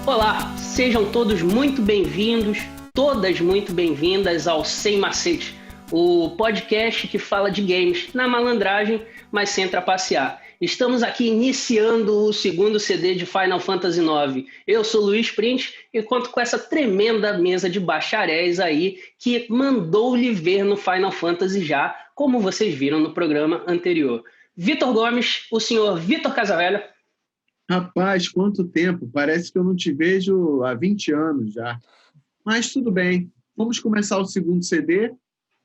Olá, sejam todos muito bem-vindos, todas muito bem-vindas ao Sem Macete, o podcast que fala de games na malandragem, mas sem trapacear. Estamos aqui iniciando o segundo CD de Final Fantasy IX. Eu sou o Luiz Print e conto com essa tremenda mesa de bacharéis aí que mandou-lhe ver no Final Fantasy já, como vocês viram no programa anterior. Vitor Gomes, o senhor Vitor Casavelha. Rapaz, quanto tempo! Parece que eu não te vejo há 20 anos já. Mas tudo bem. Vamos começar o segundo CD,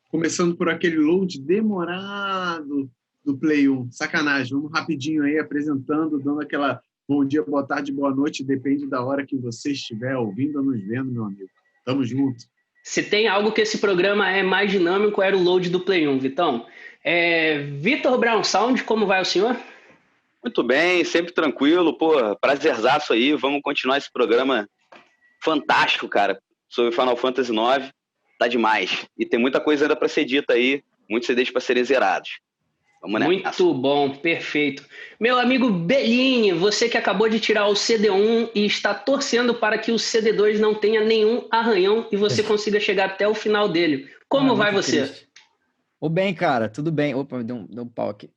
começando por aquele load demorado do Play 1. Sacanagem, vamos rapidinho aí apresentando, dando aquela bom dia, boa tarde, boa noite, depende da hora que você estiver ouvindo ou nos vendo, meu amigo. Tamo junto. Se tem algo que esse programa é mais dinâmico, era o load do Play 1, Vitão. Vitor Brown Sound, como vai o senhor? Muito bem, sempre tranquilo, prazerzaço aí, vamos continuar esse programa fantástico, cara, sobre Final Fantasy IX, tá demais. E tem muita coisa ainda para ser dita aí, muitos CDs para serem zerados. Vamos nessa. Muito bom, perfeito. Meu amigo Bellini, você que acabou de tirar o CD1 e está torcendo para que o CD2 não tenha nenhum arranhão e você consiga chegar até o final dele. Como vai você? Triste. Vou bem, cara, tudo bem. Opa, deu um pau aqui.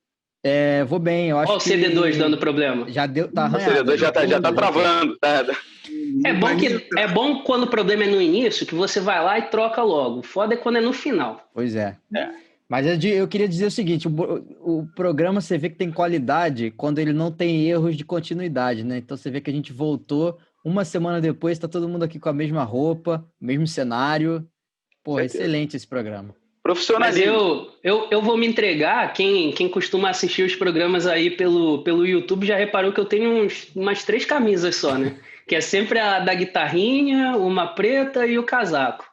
Vou bem, eu acho. Olha o CD2 dando problema. Já deu, tá arranhado. O CD2 já tá travando. Tá. É bom quando o problema é no início, que você vai lá e troca logo. Foda é quando é no final. Pois é. Mas eu queria dizer o seguinte, o programa você vê que tem qualidade quando ele não tem erros de continuidade, né? Então você vê que a gente voltou, uma semana depois tá todo mundo aqui com a mesma roupa, mesmo cenário. Pô, excelente esse programa. Profissionalismo. Mas eu vou me entregar, quem costuma assistir os programas aí pelo YouTube já reparou que eu tenho umas 3 camisas só, né? Que é sempre a da guitarrinha, uma preta e o casaco.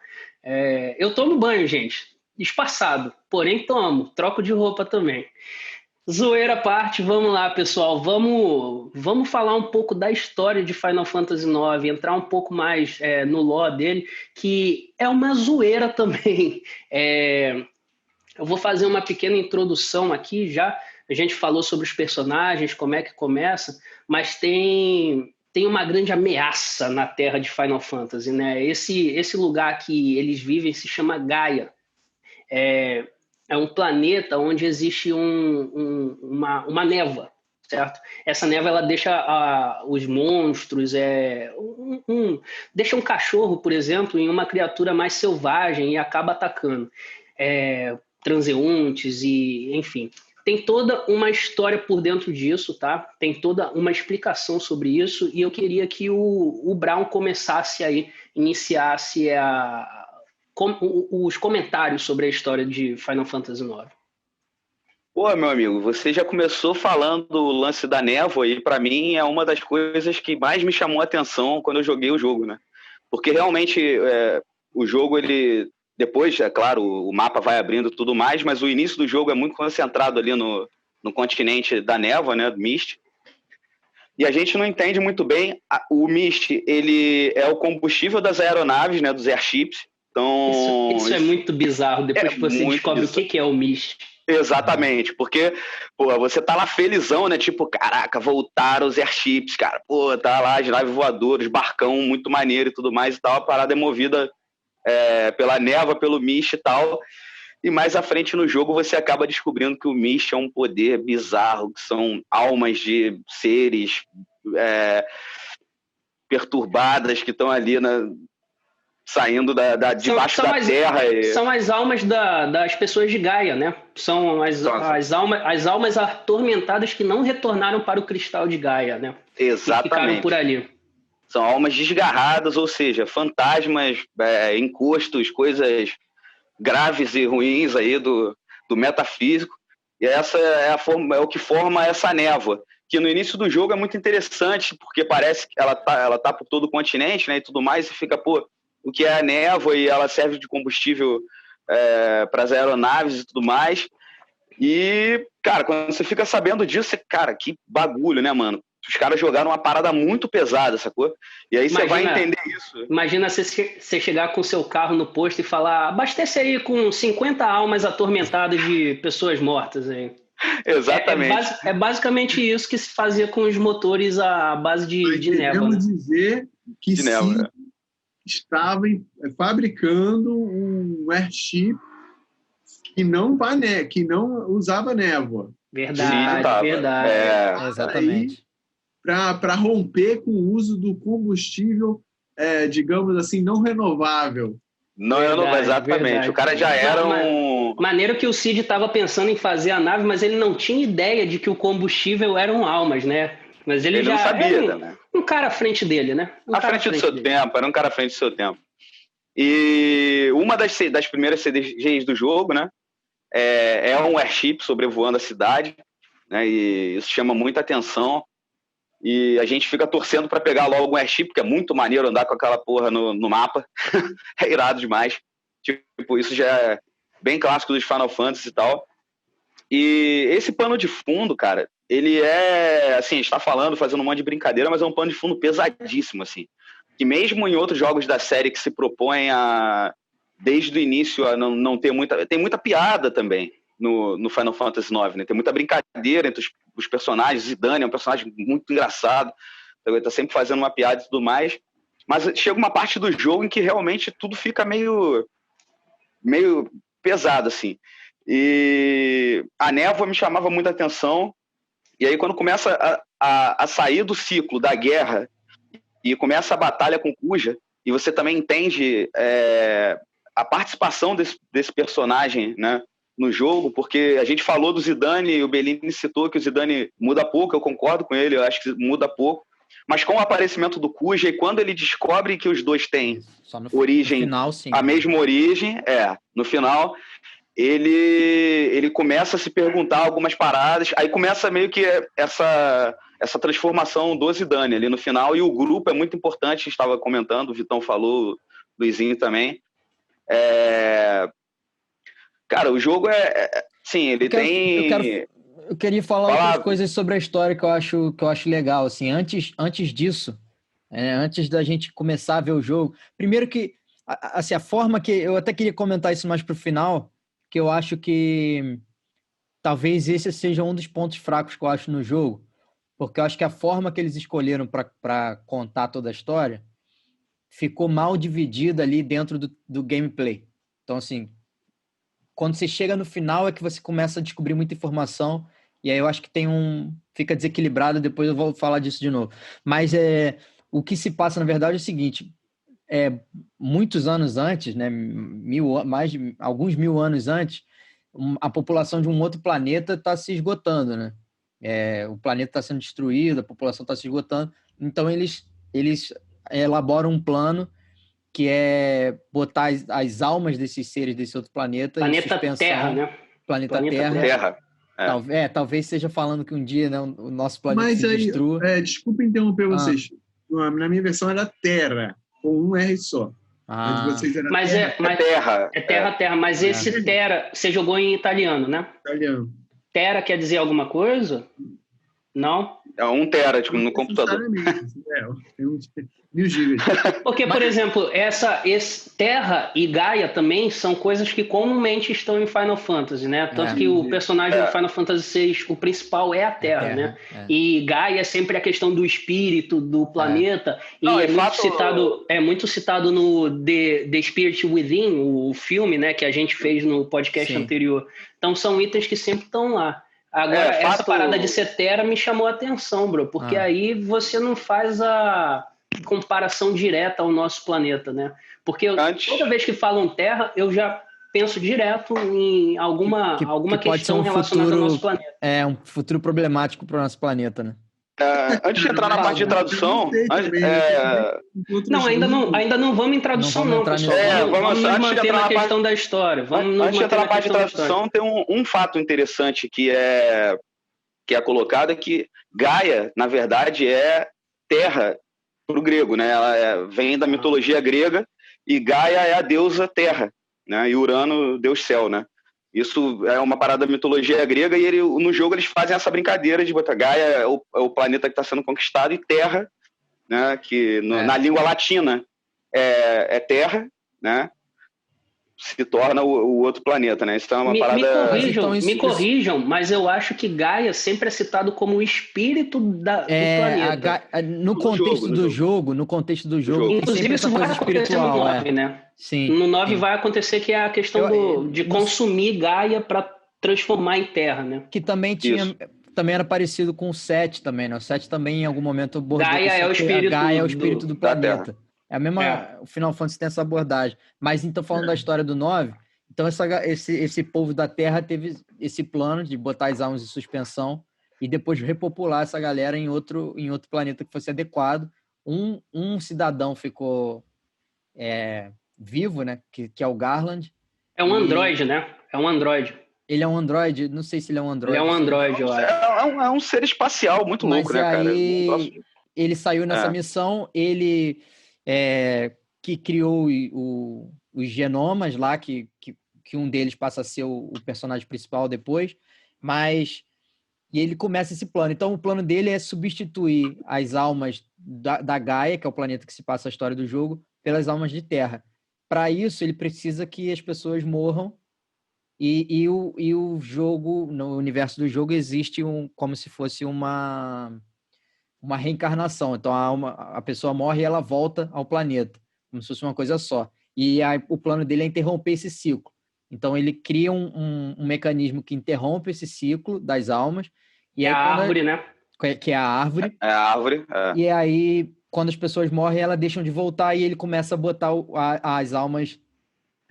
Eu tomo banho, gente. Espaçado, porém troco de roupa também. Zoeira à parte, vamos lá, pessoal, vamos falar um pouco da história de Final Fantasy IX, entrar um pouco mais no lore dele, que é uma zoeira também. Eu vou fazer uma pequena introdução aqui já, a gente falou sobre os personagens, como é que começa, mas tem uma grande ameaça na terra de Final Fantasy, né? Esse lugar que eles vivem se chama Gaia. É um planeta onde existe uma névoa, certo? Essa névoa ela deixa os monstros, deixa um cachorro, por exemplo, em uma criatura mais selvagem e acaba atacando transeuntes e, enfim. Tem toda uma história por dentro disso, tá? Tem toda uma explicação sobre isso e eu queria que o Brown começasse aí, iniciasse os comentários sobre a história de Final Fantasy IX. Pô, meu amigo, você já começou falando o lance da névoa e pra mim é uma das coisas que mais me chamou a atenção quando eu joguei o jogo, né? Porque realmente o jogo, ele depois, é claro, o mapa vai abrindo e tudo mais, mas o início do jogo é muito concentrado ali no continente da névoa, né, do Mist. E a gente não entende muito bem, o Mist, ele é o combustível das aeronaves, né, dos airships. Então, isso é muito bizarro, depois que você descobre bizarro. O que é o Mist. Exatamente, porque você tá lá felizão, né? Tipo, caraca, voltaram os airships, cara. Tá lá as naves voadoras, barcão muito maneiro e tudo mais e tal. A parada é movida pela névoa, pelo Mist e tal. E mais à frente no jogo você acaba descobrindo que o Mist é um poder bizarro, que são almas de seres perturbadas que estão ali saindo debaixo da terra. São as almas das pessoas de Gaia, né? São as almas atormentadas que não retornaram para o cristal de Gaia, né? Exatamente. Que ficaram por ali. São almas desgarradas, ou seja, fantasmas, encostos, coisas graves e ruins aí do metafísico. E essa é o que forma essa névoa, que no início do jogo é muito interessante, porque parece que ela tá por todo o continente, né, e tudo mais, e fica, o que é a névoa, e ela serve de combustível para as aeronaves e tudo mais. E, cara, quando você fica sabendo disso, cara, que bagulho, né, mano? Os caras jogaram uma parada muito pesada, sacou? E aí você vai entender isso. Imagina você chegar com o seu carro no posto e falar: abastece aí com 50 almas atormentadas de pessoas mortas aí. Exatamente. É basicamente isso que se fazia com os motores à base de névoa. Queremos dizer que De névoa. estava fabricando um airship que não usava névoa. Verdade. Exatamente. Para romper com o uso do combustível, digamos assim, não renovável. Não, exatamente. Verdade. O cara já era Maneiro que o Cid estava pensando em fazer a nave, mas ele não tinha ideia de que o combustível eram almas, né? Mas ele já não sabia, era né? um cara à frente dele, né? À frente do seu tempo, era um cara à frente do seu tempo. E uma das primeiras CDGs do jogo, né? É um airship sobrevoando a cidade, né? E isso chama muita atenção. E a gente fica torcendo para pegar logo um airship, porque é muito maneiro andar com aquela porra no mapa. É irado demais. Tipo, isso já é bem clássico dos Final Fantasy e tal. E esse pano de fundo, cara, ele assim, a gente tá fazendo um monte de brincadeira, mas é um pano de fundo pesadíssimo, assim. Que mesmo em outros jogos da série que se propõem desde o início, a não ter muita... Tem muita piada também no Final Fantasy IX, né? Tem muita brincadeira entre os personagens. Zidane é um personagem muito engraçado, ele tá sempre fazendo uma piada e tudo mais, mas chega uma parte do jogo em que realmente tudo fica meio pesado, assim. E a névoa me chamava muita atenção, e aí quando começa a sair do ciclo da guerra e começa a batalha com Kuja, e você também entende a participação desse personagem, né, no jogo, porque a gente falou do Zidane, e o Bellini citou que o Zidane muda pouco, eu concordo com ele, eu acho que muda pouco, mas com o aparecimento do Kuja, e quando ele descobre que os dois têm origem, no final, sim, a mesma origem, no final, ele começa a se perguntar algumas paradas, aí começa meio que essa transformação do Zidane ali no final, e o grupo é muito importante, a gente estava comentando, o Vitão falou, o Luizinho também. Cara, o jogo sim, ele eu queria falar outras coisas sobre a história que eu acho legal, assim, antes disso, antes da gente começar a ver o jogo, primeiro que, assim, a forma que, eu até queria comentar isso mais pro final, que eu acho que talvez esse seja um dos pontos fracos que eu acho no jogo, porque eu acho que a forma que eles escolheram para contar toda a história ficou mal dividida ali dentro do gameplay. Então, assim, quando você chega no final é que você começa a descobrir muita informação, e aí eu acho que fica desequilibrado, depois eu vou falar disso de novo. Mas o que se passa, na verdade, é o seguinte, muitos anos antes, né, alguns mil anos antes, a população de um outro planeta está se esgotando, né? O planeta está sendo destruído, a população está se esgotando, então eles elaboram um plano que é botar as almas desses seres desse outro planeta em suspensão. Terra, né? Planeta Terra. Talvez seja falando que um dia, né, o nosso planeta se destrua. Desculpa interromper vocês. Na minha versão era Terra, com um R só. Vocês era Terra. Terra. Mas esse Terra, você jogou em italiano, né? Italiano. Terra quer dizer alguma coisa? Não? É 1 tera, tipo, no computador. Tem uns 1000 gigas. Porque, por exemplo, Terra e Gaia também são coisas que comumente estão em Final Fantasy, né? Tanto que o personagem do Final Fantasy VI, o principal é a Terra, né? E Gaia é sempre a questão do espírito, do planeta. Não, e muito citado no The Spirit Within, o filme, né? Que a gente fez no podcast anterior. Então são itens que sempre estão lá. Agora, essa parada de ser Terra me chamou a atenção, bro, porque aí você não faz a comparação direta ao nosso planeta, né? Porque toda vez que falam Terra, eu já penso direto em alguma questão relacionada ao nosso planeta. Um futuro problemático para o nosso planeta, né? Antes de entrar na parte de tradução... Ainda não vamos em tradução, não, pessoal. Vamos nos manter na questão da história. Antes de entrar na parte de tradução, tem um fato interessante que é colocado, é que Gaia, na verdade, é terra para o grego, né? Ela vem da mitologia grega, e Gaia é a deusa terra, né? E Urano, deus céu, né? Isso é uma parada da mitologia grega, e no jogo eles fazem essa brincadeira de botar Gaia é o planeta que está sendo conquistado, e Terra, né, que na língua latina é terra, né? se torna o outro planeta, né? Isso é uma Me parada... corrijam, Então, isso- me corrijam, mas eu acho que Gaia sempre é citado como o espírito do planeta. No No contexto jogo, no do jogo. jogo, no contexto do jogo, jogo. tem Inclusive, sempre isso essa vai coisa acontecer no espiritual, 9, né? Sim. No 9 sim. vai acontecer que é a questão de no- consumir Gaia para transformar em terra, né? Que também Isso. também era parecido com o 7 também, né? O 7 também em algum momento abordou Gaia isso, é o que a espírito Gaia é o espírito do da Terra. planeta. É a mesma, É. o Final Fantasy tem essa abordagem. Mas então falando da história do 9, então esse povo da Terra teve esse plano de botar as almas em suspensão e depois repopular essa galera em outro planeta que fosse adequado. Um cidadão ficou vivo, né? Que é o Garland. É um E androide, né? É um androide. ele é um androide, não sei se ele é um Ele é um androide. androide, eu acho. É um ser espacial muito Mas louco, né, cara? Um troço aí ele saiu nessa É. missão, ele que criou os genomas lá, que um deles passa a ser o personagem principal depois, e ele começa esse plano. Então o plano dele é substituir as almas da Gaia, que é o planeta que se passa a história do jogo, pelas almas de Terra. Para isso, ele precisa que as pessoas morram e o jogo, no universo do jogo, existe como se fosse uma reencarnação. Então a pessoa morre e ela volta ao planeta, como se fosse uma coisa só. E o plano dele é interromper esse ciclo. Então ele cria um mecanismo que interrompe esse ciclo das almas. E É aí, a árvore, né? que é a árvore. É a árvore. É. E aí, quando as pessoas morrem, elas deixam de voltar e ele começa a botar as almas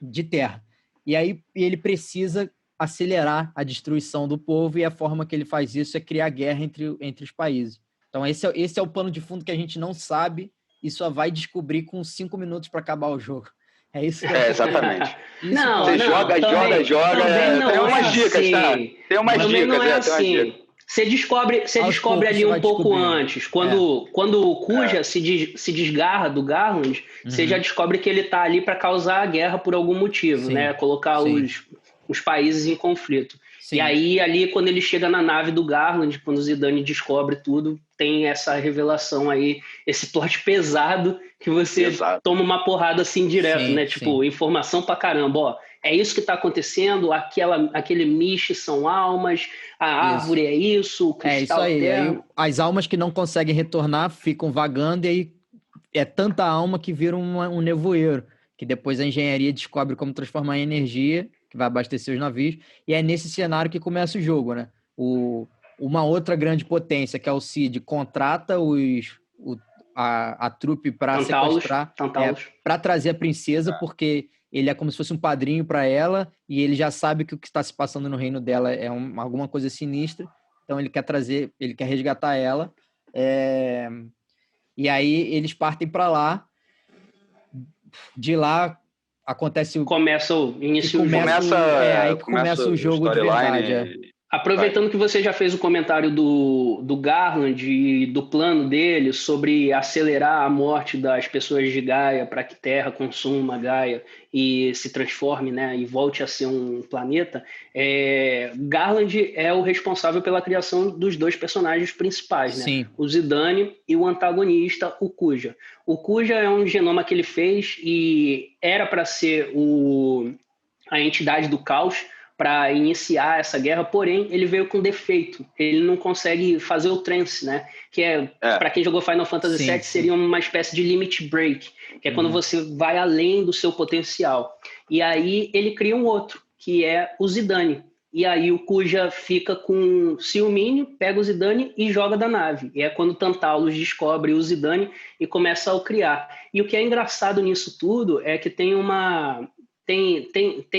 de terra. E aí ele precisa acelerar a destruição do povo, e a forma que ele faz isso é criar guerra entre os países. Então esse é o pano de fundo que a gente não sabe e só vai descobrir com 5 minutos para acabar o jogo. É isso que Exatamente. Não, Você não, joga. também não Tem umas é dicas, assim. tá? Tem umas Também dicas, não é tem umas assim. dicas. Você descobre Aos ali poucos você um vai pouco descobrindo. antes. Quando o Kuja se desgarra do Garland, você já descobre que ele está ali para causar a guerra por algum motivo, Sim, né? Colocar sim. os países em conflito. Sim. E aí, ali, quando ele chega na nave do Garland, quando o Zidane descobre tudo, tem essa revelação aí, esse plot pesado que você Exato. toma uma porrada assim direto, Sim, né? sim. Tipo, informação pra caramba, ó. É isso que está acontecendo, aquele miche são almas, a árvore é isso, o É cristal isso aí. terra. Aí as almas que não conseguem retornar ficam vagando, e aí é tanta alma que vira um nevoeiro, que depois a engenharia descobre como transformar em energia, que vai abastecer os navios, e é nesse cenário que começa o jogo, né? Uma outra grande potência, que é o Cid, contrata a trupe para sequestrar, Tantalos. para trazer a princesa, porque ele é como se fosse um padrinho para ela, e ele já sabe que o que está se passando no reino dela é alguma coisa sinistra, então ele quer resgatar ela, e aí eles partem para lá. De lá acontece Começa o início do jogo. aí começa o jogo de verdade. Aproveitando que você já fez o comentário do Garland e do plano dele sobre acelerar a morte das pessoas de Gaia para que Terra consuma Gaia e se transforme, né, e volte a ser um planeta, Garland é o responsável pela criação dos dois personagens principais, né? Sim. O Zidane e o antagonista, o Kuja. O Kuja é um genoma que ele fez e era para ser a entidade do caos para iniciar essa guerra, porém ele veio com defeito. Ele não consegue fazer o trance, né? Que para quem jogou Final Fantasy VII, seria uma espécie de limit break, que é quando você vai além do seu potencial. E aí ele cria um outro, que é o Zidane. E aí o Kuja fica com ciúminho, pega o Zidane e joga da nave. E é quando o Tantalus descobre o Zidane e começa a o criar. E o que é engraçado nisso tudo é que tem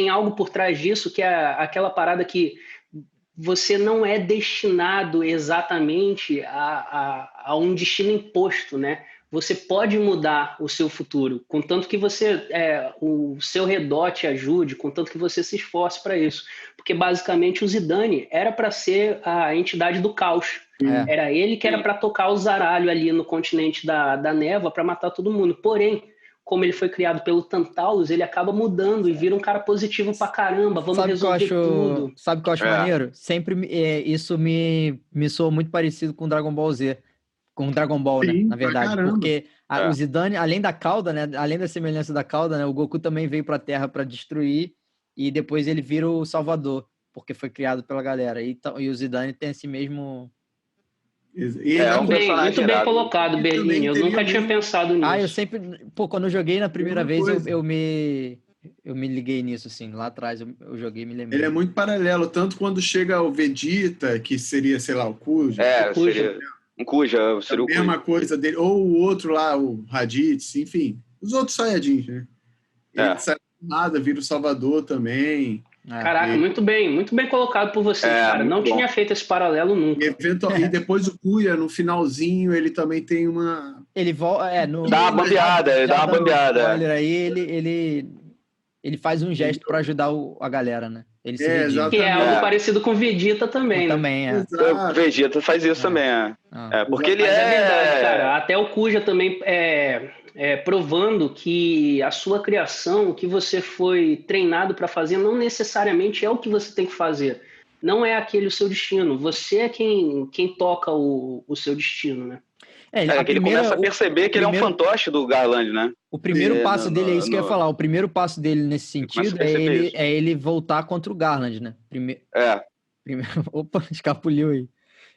algo por trás disso, que é aquela parada que você não é destinado exatamente a um destino imposto, né? Você pode mudar o seu futuro, contanto que o seu redor te ajude, contanto que você se esforce para isso. Porque, basicamente, o Zidane era para ser a entidade do caos. Era ele que era para tocar o zaralho ali no continente da névoa para matar todo mundo. Porém, como ele foi criado pelo Tantalus, ele acaba mudando e vira um cara positivo pra caramba, resolver tudo. Sabe o que eu acho maneiro? Sempre isso me soou muito parecido com Dragon Ball Z. com Dragon Ball, né? Sim, Na pra verdade. caramba. Porque o Zidane, além da cauda, né? Além da semelhança da cauda, né? O Goku também veio pra Terra pra destruir e depois ele vira o Salvador, porque foi criado pela galera. E o Zidane tem esse mesmo... E É ainda um personagem Muito bem irado. colocado, E Berlim. também Eu teria nunca o tinha mesmo- pensado nisso. eu sempre... Pô, quando eu joguei na primeira Mesma vez, coisa. eu me liguei nisso, assim. Lá atrás eu joguei e me lembrei. Ele é muito paralelo, tanto quando chega o Vegeta, que seria, sei lá, o Kuja. Cuja. Seria um Kuja, A seria o mesma Kuja. coisa dele. Ou o outro lá, o Raditz, enfim. Os outros Saiyajins, né? Ele sai nada, vira o Salvador também. Caraca, muito bem colocado por vocês, cara. muito Não bom. tinha feito esse paralelo nunca. E depois o Kuya, no finalzinho, ele também tem uma... Ele volta... Dá uma bambeada, ele dá uma dando bambeada. spoiler aí, ele faz um gesto pra ajudar a galera, né? Ele se redime. exato. Que é algo É. parecido com Vegeta também, né? Também, O Exato. Vegeta faz isso também, porque ele Mas é verdade, é... cara. Até o Kuja também provando que a sua criação, o que você foi treinado para fazer, não necessariamente é o que você tem que fazer. Não é aquele o seu destino. Você é quem toca o seu destino, né? ele começa a perceber que ele é um fantoche do Garland, né? O primeiro passo dele, é isso que eu ia falar, o primeiro passo dele nesse sentido é ele voltar contra o Garland, né? Opa, escapuliu aí.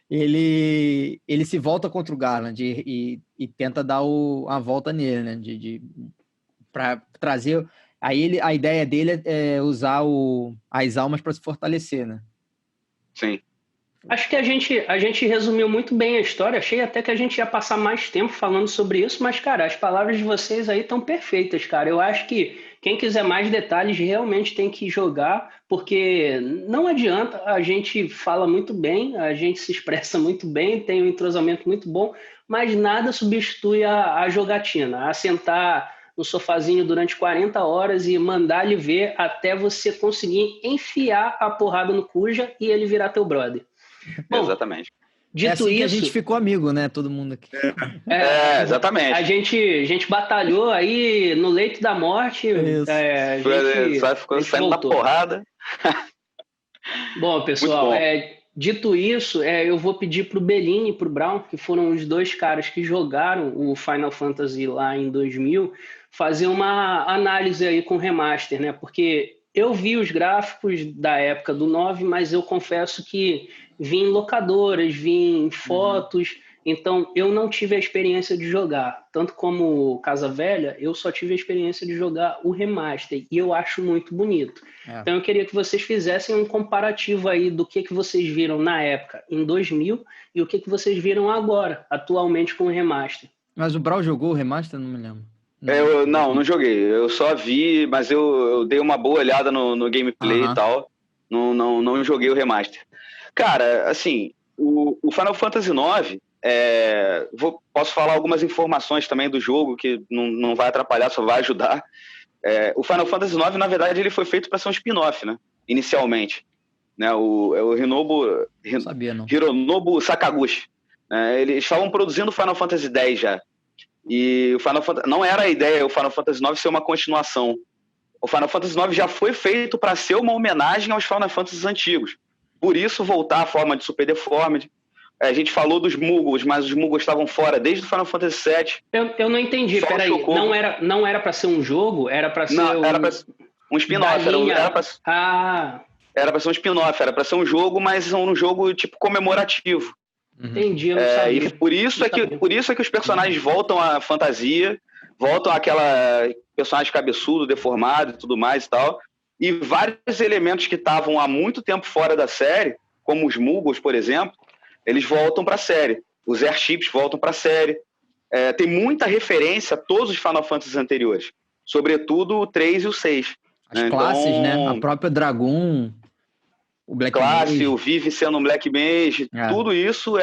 Ele se volta contra o Garland e tenta dar a volta nele, né? Para trazer... Aí a ideia dele é usar as almas para se fortalecer, né? Sim. Acho que a gente resumiu muito bem a história. Achei até que a gente ia passar mais tempo falando sobre isso, mas, cara, as palavras de vocês aí estão perfeitas, cara. Eu acho que quem quiser mais detalhes realmente tem que jogar, porque não adianta, a gente fala muito bem, a gente se expressa muito bem, tem um entrosamento muito bom, mas nada substitui a jogatina, a sentar no sofazinho durante 40 horas e mandar ele ver até você conseguir enfiar a porrada no Kuja e ele virar teu brother. Bom, exatamente. Dito assim isso, que a gente ficou amigo, né? Todo mundo aqui. Exatamente. A gente batalhou aí no leito da morte. Só ficou saindo da porrada. Bom, pessoal, dito isso, eu vou pedir pro Bellini e pro Brown, que foram os dois caras que jogaram o Final Fantasy lá em 2000, fazer uma análise aí com o remaster, né? Porque eu vi os gráficos da época do 9, mas eu confesso que vi em locadoras, vi em fotos, então eu não tive a experiência de jogar. Tanto como Casa Velha, eu só tive a experiência de jogar o remaster, e eu acho muito bonito. Então eu queria que vocês fizessem um comparativo aí do que vocês viram na época, em 2000, e o que vocês viram agora, atualmente com o remaster. Mas o Brawl jogou o remaster? Não me lembro. Eu não joguei. Eu só vi, mas eu dei uma boa olhada no gameplay e tal. Não joguei o remaster. Cara, assim, o Final Fantasy IX, posso falar algumas informações também do jogo que não vai atrapalhar, só vai ajudar. O Final Fantasy IX, na verdade, ele foi feito para ser um spin-off, né? Inicialmente. Né? O Hironobu Sakaguchi. Eles estavam produzindo o Final Fantasy X já. E o Final Fantasy, não era a ideia o Final Fantasy IX ser uma continuação. O Final Fantasy IX já foi feito para ser uma homenagem aos Final Fantasies antigos. Por isso, voltar à forma de Super Deformed. A gente falou dos Muggles, mas os Muggles estavam fora desde o Final Fantasy VII. Eu não entendi, peraí. Não era para ser um jogo? Era para ser era pra um spin-off. Era para ser um spin-off, era para ser um jogo, mas um jogo tipo comemorativo. Entendi, eu não sabia. E por isso é que os personagens voltam à fantasia, voltam àquela personagem cabeçudo, deformado e tudo mais e tal. E vários elementos que estavam há muito tempo fora da série, como os Muggles, por exemplo, eles voltam para a série. Os Airships voltam para a série. Tem muita referência a todos os Final Fantasy anteriores, sobretudo o 3 e o 6. As classes, né? A própria Dragoon, o Black Mage. O Vivi sendo um Black Mage, tudo isso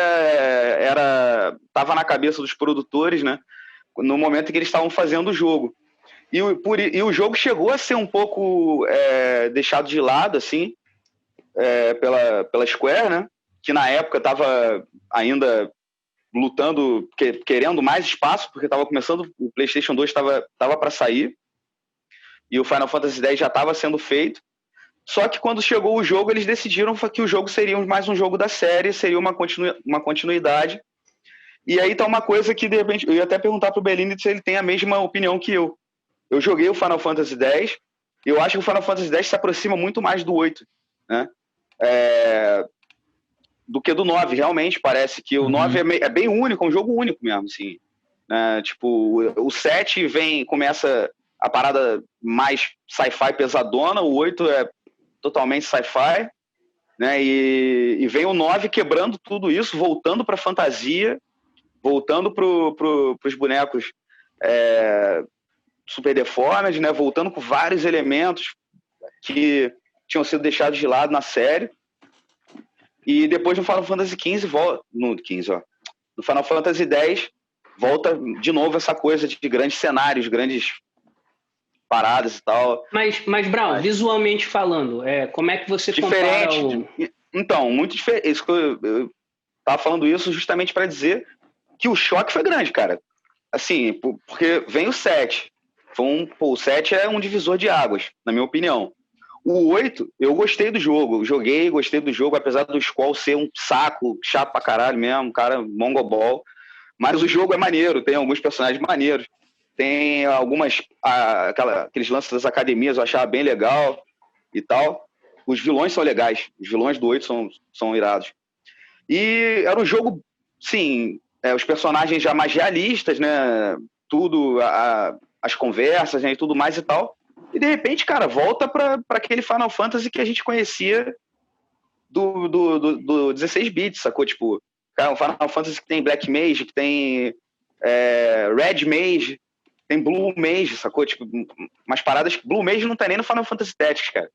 estava na cabeça dos produtores, né? No momento em que eles estavam fazendo o jogo. E o jogo chegou a ser um pouco deixado de lado, assim, pela Square, né? Que na época estava ainda lutando, querendo mais espaço, porque estava começando, o PlayStation 2 estava para sair, e o Final Fantasy X já estava sendo feito. Só que quando chegou o jogo, eles decidiram que o jogo seria mais um jogo da série, seria uma continuidade. E aí tá uma coisa que, de repente, eu ia até perguntar pro Bellini se ele tem a mesma opinião que eu. Eu joguei o Final Fantasy X, e eu acho que o Final Fantasy X se aproxima muito mais do 8, né? Do que do 9, realmente, parece que o 9 é bem único, é um jogo único mesmo, assim. Né? Tipo, o 7 começa a parada mais sci-fi pesadona, o 8 é totalmente sci-fi, né? E vem o 9 quebrando tudo isso, voltando pra fantasia, voltando pros bonecos super deformes, né? Voltando com vários elementos que tinham sido deixados de lado na série. E depois no Final Fantasy XV, no Final Fantasy X, volta de novo essa coisa de grandes cenários, grandes paradas e tal. Mas Brown, visualmente falando, como é que você compara Então, muito diferente. Isso que eu tava falando isso justamente para dizer que o choque foi grande, cara. Assim, porque vem o 7. O 7 é um divisor de águas, na minha opinião. O 8, eu gostei do jogo. Gostei do jogo, apesar do Squall ser um saco, chato pra caralho mesmo, cara, mongobol. Mas o jogo é maneiro, tem alguns personagens maneiros. Tem aqueles lances das academias, eu achava bem legal e tal. Os vilões são legais. Os vilões do 8 são irados. E era um jogo, sim, os personagens já mais realistas, né? Tudo, as conversas, né? E tudo mais e tal. E de repente, cara, volta para aquele Final Fantasy que a gente conhecia do 16 bits, sacou? Tipo, cara, um Final Fantasy que tem Black Mage, que tem Red Mage, tem Blue Mage, sacou? Tipo, umas paradas que Blue Mage não tá nem no Final Fantasy Tactics, cara.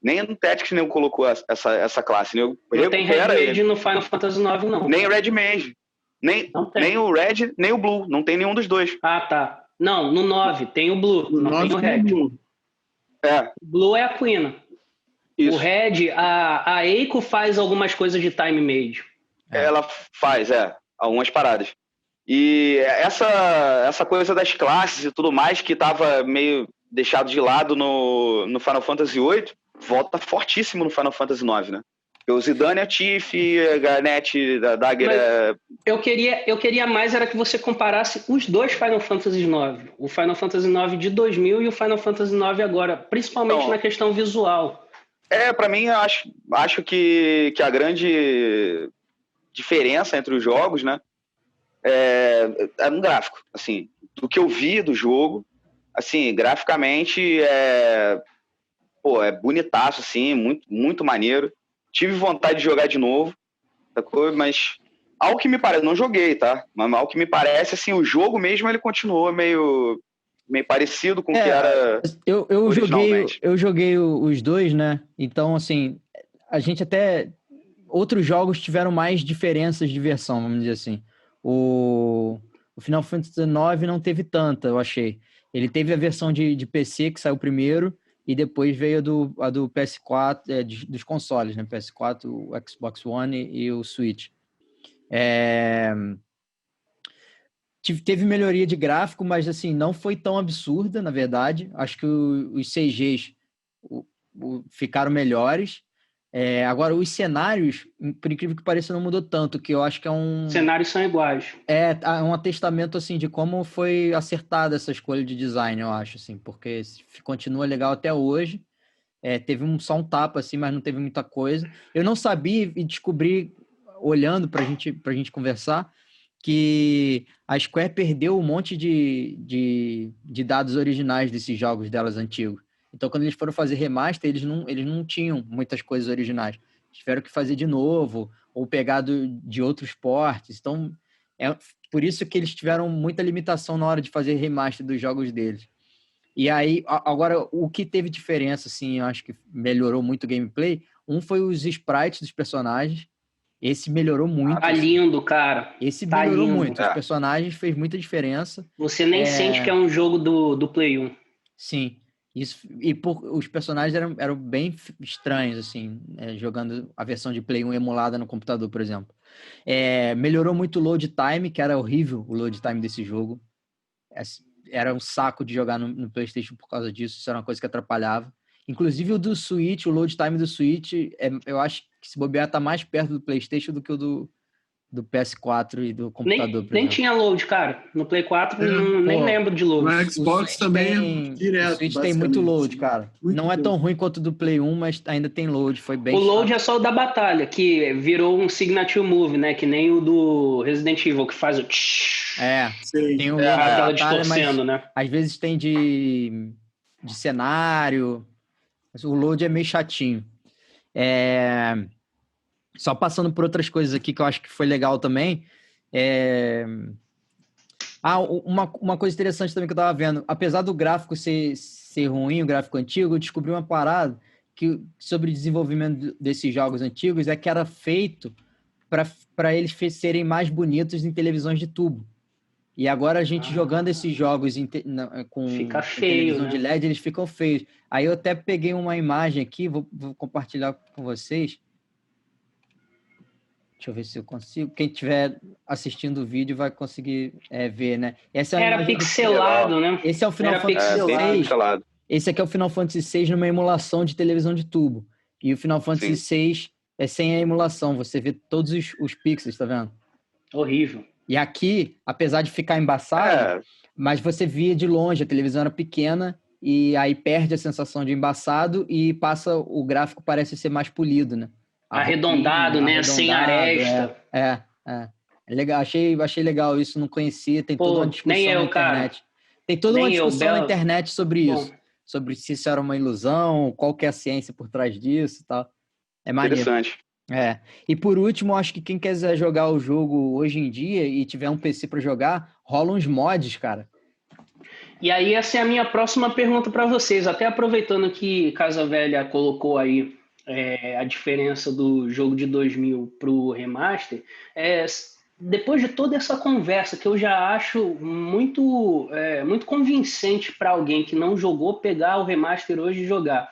Nem no Tactics nem colocou essa classe. Não tem Red Mage no Final Fantasy IX, não. Nem o Red Mage. Nem o Red, nem o Blue. Não tem nenhum dos dois. Ah, tá. Não, no 9 tem o Blue, não tem o Red. O Blue é a Queen. Isso. O Red, a Eiko faz algumas coisas de time mage. Ela faz, algumas paradas. E essa coisa das classes e tudo mais que tava meio deixado de lado no Final Fantasy VIII, volta fortíssimo no Final Fantasy IX, né? O Zidane é Tiff, a Garnet, a Dagger eu queria mais era que você comparasse os dois Final Fantasy IX. O Final Fantasy IX de 2000 e o Final Fantasy IX agora, principalmente na questão visual. Pra mim, eu acho que a grande diferença entre os jogos, né, é no gráfico, assim, do que eu vi do jogo, assim, graficamente é bonitaço, assim, muito, muito maneiro. Tive vontade de jogar de novo, mas ao que me parece, não joguei, tá? Mas ao que me parece, assim, o jogo mesmo, ele continuou meio parecido com o que era eu joguei os dois, né? Então, assim, a gente até... Outros jogos tiveram mais diferenças de versão, vamos dizer assim. O Final Fantasy IX não teve tanta, eu achei. Ele teve a versão de PC, que saiu primeiro, e depois veio a do PS4, dos consoles, né? PS4, o Xbox One e o Switch. Teve melhoria de gráfico, mas assim, não foi tão absurda, na verdade. Acho que os CGs ficaram melhores. Agora, os cenários, por incrível que pareça, não mudou tanto, que eu acho que é um... Cenários são iguais. É um atestamento, assim, de como foi acertada essa escolha de design, eu acho, assim, porque continua legal até hoje. Teve só um tapa, assim, mas não teve muita coisa. Eu não sabia e descobri, olhando pra gente conversar, que a Square perdeu um monte de dados originais desses jogos delas antigos. Então, quando eles foram fazer remaster, eles não tinham muitas coisas originais. Tiveram que fazer de novo, ou pegar de outros portes. Então, por isso que eles tiveram muita limitação na hora de fazer remaster dos jogos deles. E aí, agora, o que teve diferença, assim, eu acho que melhorou muito o gameplay, foi os sprites dos personagens. Esse melhorou muito. Tá lindo, cara. Esse melhorou muito. Os personagens fez muita diferença. Você nem sente que é um jogo do Play 1. Sim. Isso, os personagens eram bem estranhos, assim, jogando a versão de Play 1 emulada no computador, por exemplo. Melhorou muito o load time, que era horrível o load time desse jogo. Era um saco de jogar no PlayStation por causa disso, isso era uma coisa que atrapalhava. Inclusive o do Switch, o load time do Switch, eu acho que se bobear tá mais perto do PlayStation do que o do do PS4 e do computador, por Nem exemplo. tinha load, cara. No Play 4 nem lembro de load. No Xbox também é direto, o Switch tem muito load, cara. Muito não é tão ruim quanto o do Play 1, mas ainda tem load, foi bem O load chato. é só o da batalha, que virou um signature move, né? Que nem o do Resident Evil, que faz o Tem o load a da tela batalha, distorcendo, mas né? às vezes tem de cenário. O load é meio chatinho. Só passando por outras coisas aqui que eu acho que foi legal também. Uma coisa interessante também que eu tava vendo. Apesar do gráfico ser ruim, o gráfico antigo, eu descobri uma parada sobre o desenvolvimento desses jogos antigos é que era feito para eles serem mais bonitos em televisões de tubo. E agora a gente jogando esses jogos com Fica feio, televisão né? de LED, eles ficam feios. Aí eu até peguei uma imagem aqui, vou compartilhar com vocês. Deixa eu ver se eu consigo. Quem estiver assistindo o vídeo vai conseguir ver, né? Essa é a Era imagem pixelado, né? Esse é o Final Era Fantasy Bem pixelado. pixelado. Esse aqui é o Final Fantasy VI numa emulação de televisão de tubo. E o Final Fantasy VI é sem a emulação. Você vê todos os pixels, tá vendo? Horrível. E aqui, apesar de ficar embaçado, mas você via de longe, a televisão era pequena e aí perde a sensação de embaçado e o gráfico parece ser mais polido, né? Arredondado, né? Sem aresta. É legal, achei legal isso, não conhecia, tem toda uma discussão na internet. Tem toda uma discussão na internet sobre isso, sobre se isso era uma ilusão, qual que é a ciência por trás disso e tal. É maneiro. Interessante. E por último, acho que quem quiser jogar o jogo hoje em dia e tiver um PC para jogar, rola uns mods, cara. E aí essa é a minha próxima pergunta para vocês, até aproveitando que Casa Velha colocou aí a diferença do jogo de 2000 para o remaster, depois de toda essa conversa que eu já acho muito convincente para alguém que não jogou pegar o remaster hoje e jogar,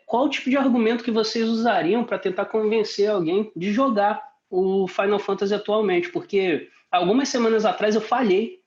qual tipo de argumento que vocês usariam para tentar convencer alguém de jogar o Final Fantasy atualmente? Porque algumas semanas atrás eu falhei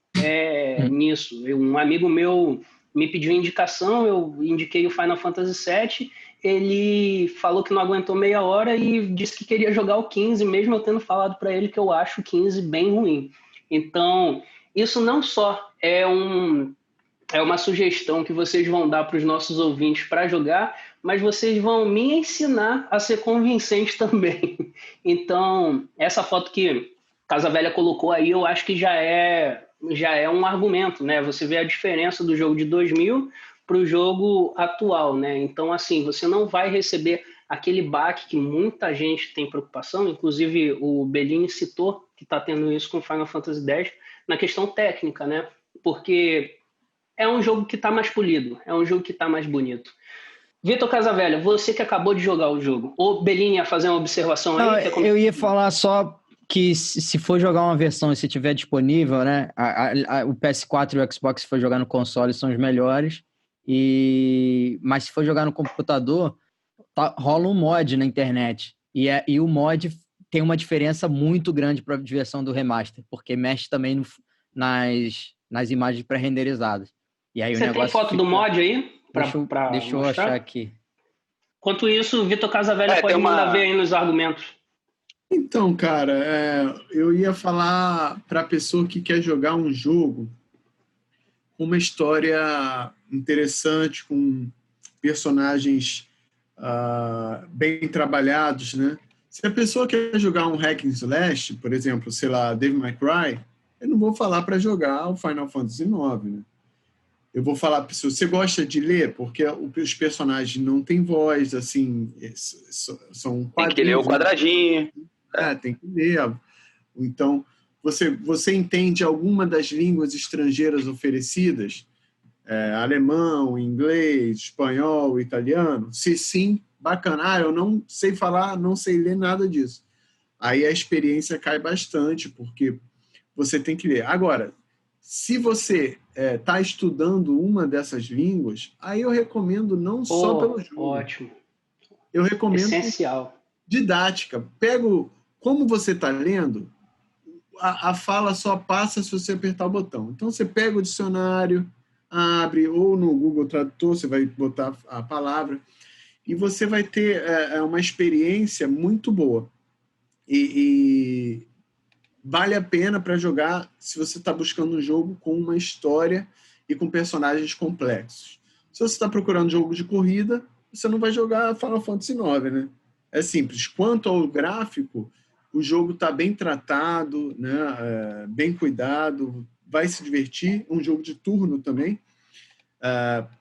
nisso. Um amigo meu me pediu indicação, eu indiquei o Final Fantasy VII, ele falou que não aguentou meia hora e disse que queria jogar o 15, mesmo eu tendo falado para ele que eu acho o 15 bem ruim. Então, isso não só é uma sugestão que vocês vão dar para os nossos ouvintes para jogar, mas vocês vão me ensinar a ser convincente também. Então, essa foto que Casa Velha colocou aí, eu acho que já é um argumento, né? Você vê a diferença do jogo de 2000 para o jogo atual, né? Então, assim, você não vai receber aquele baque que muita gente tem preocupação, inclusive o Bellini citou que está tendo isso com Final Fantasy X na questão técnica, né? Porque é um jogo que está mais polido, é um jogo que está mais bonito. Vitor Casavelha, você que acabou de jogar o jogo, ou Bellini ia fazer uma observação aí? Eu ia falar só que se for jogar uma versão e se tiver disponível, né, o PS4 e o Xbox, se for jogar no console, são os melhores, mas se for jogar no computador, rola um mod na internet, e o mod tem uma diferença muito grande para a versão do remaster, porque mexe também nas imagens pré-renderizadas. E aí você tem foto do mod aí? Deixa eu achar aqui. Enquanto isso, o Vitor Casavelha pode mandar ver aí nos argumentos. Então, cara, eu ia falar para a pessoa que quer jogar um jogo com uma história interessante, com personagens bem trabalhados, né? Se a pessoa quer jogar um hack and slash, por exemplo, sei lá, Devil May Cry, eu não vou falar para jogar o Final Fantasy IX, né? Eu vou falar para você gosta de ler, porque os personagens não têm voz, assim, são quadrinhos. Tem que ler o quadradinho. Tem que ler. Então, você entende alguma das línguas estrangeiras oferecidas? Alemão, inglês, espanhol, italiano? Se sim, bacana. Eu não sei falar, não sei ler nada disso. Aí a experiência cai bastante, porque você tem que ler. Agora, se você está estudando uma dessas línguas, aí eu recomendo não só pelo jogo. Ótimo. Eu recomendo essencial. Didática. Como você está lendo, a fala só passa se você apertar o botão. Então, você pega o dicionário, abre, ou no Google Tradutor, você vai botar a palavra, e você vai ter uma experiência muito boa. E vale a pena para jogar se você está buscando um jogo com uma história e com personagens complexos. Se você está procurando jogo de corrida, você não vai jogar Final Fantasy IX, né? É simples. Quanto ao gráfico, o jogo está bem tratado, né? Bem cuidado, vai se divertir. Um jogo de turno também.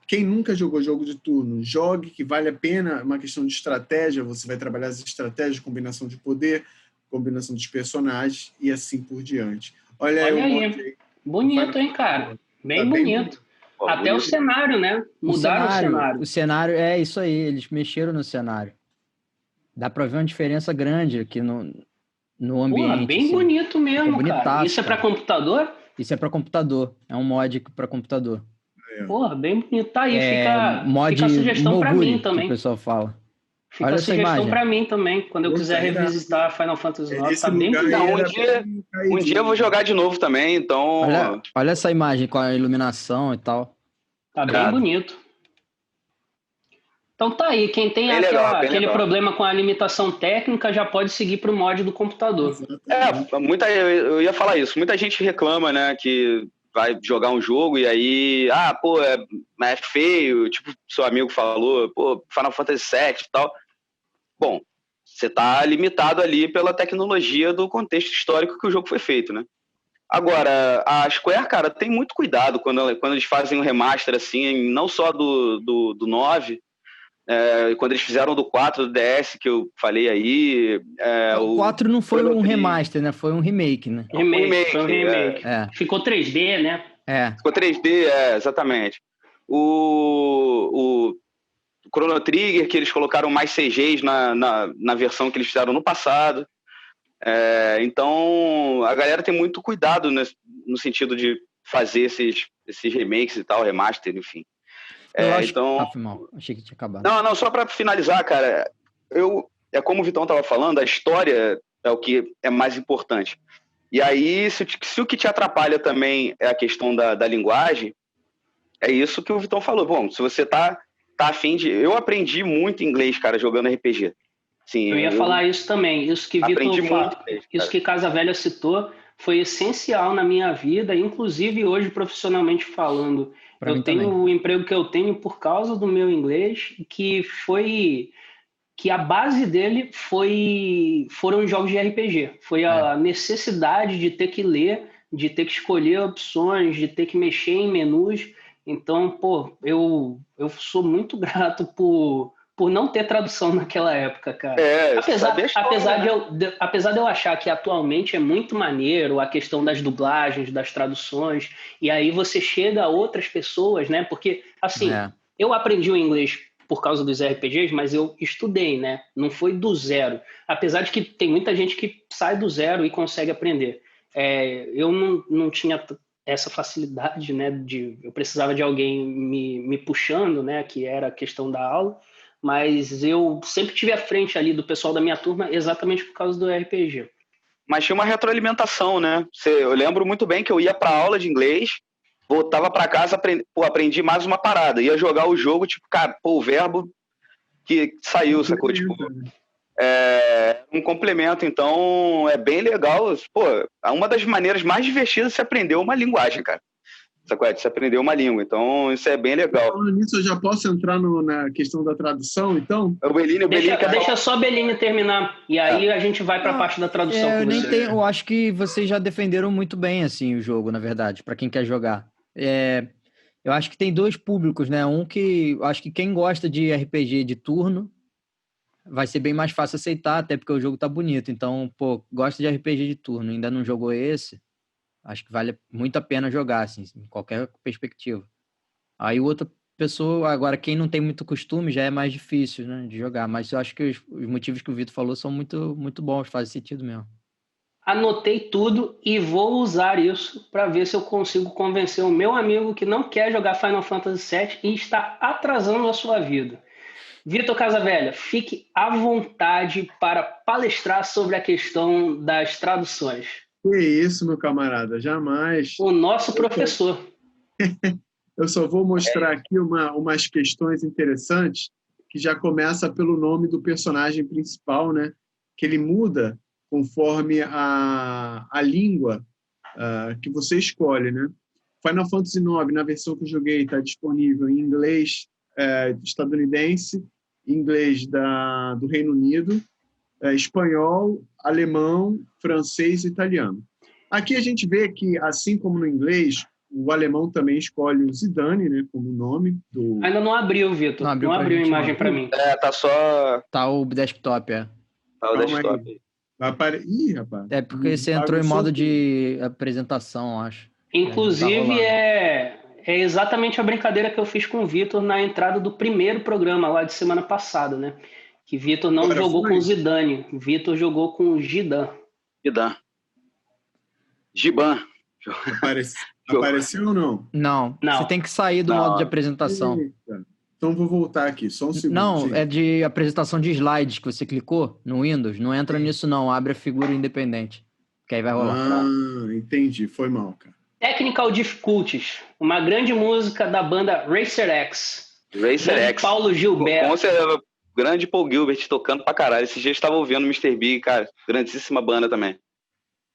Quem nunca jogou jogo de turno, jogue, que vale a pena. Uma questão de estratégia, você vai trabalhar as estratégias, combinação de poder, combinação dos personagens e assim por diante. Olha aí. Bonito, hein, cara? Bem bonito. Até bonito. O cenário, né? Mudaram o cenário. O cenário é isso aí, eles mexeram no cenário. Dá pra ver uma diferença grande aqui no ambiente. Pô, bem assim. Bonito mesmo, cara. Isso é pra computador? Isso é pra computador. É um mod pra computador. Porra, bem bonito. Tá aí, fica a sugestão Moguri, pra mim também. Que o pessoal fala. Fica a sugestão pra mim também, quando eu quiser revisitar Final Fantasy IX. Tá bem bonito. Um dia eu vou jogar de novo também, então... Olha essa imagem com a iluminação e tal. Tá bem bonito. Então tá aí, quem tem aquele problema com a limitação técnica já pode seguir pro mod do computador. Eu ia falar isso. Muita gente reclama, né, que vai jogar um jogo e aí, é feio, tipo seu amigo falou, Final Fantasy VII e tal. Bom, você tá limitado ali pela tecnologia do contexto histórico que o jogo foi feito, né? Agora, a Square, cara, tem muito cuidado quando eles fazem um remaster assim, não só do 9, quando eles fizeram do 4 do DS, que eu falei aí... o 4 não foi um remaster, né? Foi um remake, né? Foi um remake. Ficou 3D, né? Ficou 3D, exatamente. O Chrono Trigger, que eles colocaram mais CGs na versão que eles fizeram no passado. Então, a galera tem muito cuidado no sentido de fazer esses remakes e tal, remaster, enfim. Achei que tinha acabado. Não, só para finalizar, cara, como o Vitão tava falando, a história é o que é mais importante. E aí, se o que te atrapalha também é a questão da linguagem, é isso que o Vitão falou. Bom, se você tá afim de... Eu aprendi muito inglês, cara, jogando RPG. Sim, eu ia falar isso também. Isso que Vitor falou, isso que Casa Velha citou, foi essencial na minha vida, inclusive hoje profissionalmente falando. Eu tenho o emprego que eu tenho por causa do meu inglês, que a base dele foram os jogos de RPG. Foi a necessidade de ter que ler, de ter que escolher opções, de ter que mexer em menus. Então, eu sou muito grato por não ter tradução naquela época, cara. Apesar de eu achar que atualmente é muito maneiro a questão das dublagens, das traduções, e aí você chega a outras pessoas, né? Porque, assim, eu aprendi o inglês por causa dos RPGs, mas eu estudei, né? Não foi do zero. Apesar de que tem muita gente que sai do zero e consegue aprender. Eu não tinha essa facilidade, né? Eu precisava de alguém me puxando, né? Que era a questão da aula. Mas eu sempre tive à frente ali do pessoal da minha turma exatamente por causa do RPG. Mas tinha uma retroalimentação, né? Eu lembro muito bem que eu ia para aula de inglês, voltava para casa, aprendi mais uma parada. Ia jogar o jogo, tipo, cara, o verbo que saiu, sacou? Tipo, um complemento. Então, é bem legal. É uma das maneiras mais divertidas de se aprender uma linguagem, cara. De se aprender uma língua. Então, isso é bem legal. Falando nisso, eu já posso entrar na questão da tradução, então? O Bellini deixa só a Bellini terminar. E aí a gente vai para a parte da tradução. Eu acho que vocês já defenderam muito bem assim, o jogo, na verdade, para quem quer jogar. Eu acho que tem dois públicos, né? Um que... Acho que quem gosta de RPG de turno vai ser bem mais fácil aceitar, até porque o jogo tá bonito. Então, gosta de RPG de turno, ainda não jogou esse... Acho que vale muito a pena jogar, assim, em qualquer perspectiva. Aí outra pessoa, agora quem não tem muito costume já é mais difícil, né, de jogar. Mas eu acho que os motivos que o Vitor falou são muito, muito bons, faz sentido mesmo. Anotei tudo e vou usar isso para ver se eu consigo convencer o meu amigo que não quer jogar Final Fantasy VII e está atrasando a sua vida. Vitor Casavelha, fique à vontade para palestrar sobre a questão das traduções. Que isso, meu camarada, jamais. O nosso professor. Eu só vou mostrar aqui umas questões interessantes, que já começa pelo nome do personagem principal, né? Que ele muda conforme a língua que você escolhe, né? Final Fantasy IX, na versão que eu joguei, está disponível em inglês estadunidense, inglês do Reino Unido, espanhol, alemão, francês e italiano. Aqui a gente vê que, assim como no inglês, o alemão também escolhe o Zidane, né, como nome do... Ainda não abriu, Vitor. Não abriu a imagem para mim. Tá só... Tá o desktop, Tá o desktop aí. Ih, rapaz. É porque você entrou em modo de apresentação, acho. Inclusive, é exatamente a brincadeira que eu fiz com o Vitor na entrada do primeiro programa lá de semana passada, né? Que Vitor não jogou com o Zidane. Vitor jogou com o Giban. Apareceu ou não? Não. Você tem que sair do modo de apresentação. Eita. Então vou voltar aqui, só um segundo. Não, gente. é de apresentação de slides que você clicou no Windows. Não entra nisso não, abre a figura independente. Que aí vai rolar. Entendi, foi mal, cara. Technical Difficulties, uma grande música da banda Racer X. Paulo Gilberto. Grande Paul Gilbert tocando pra caralho. Esse dia eu estava ouvindo o Mr. Big, cara. Grandíssima banda também.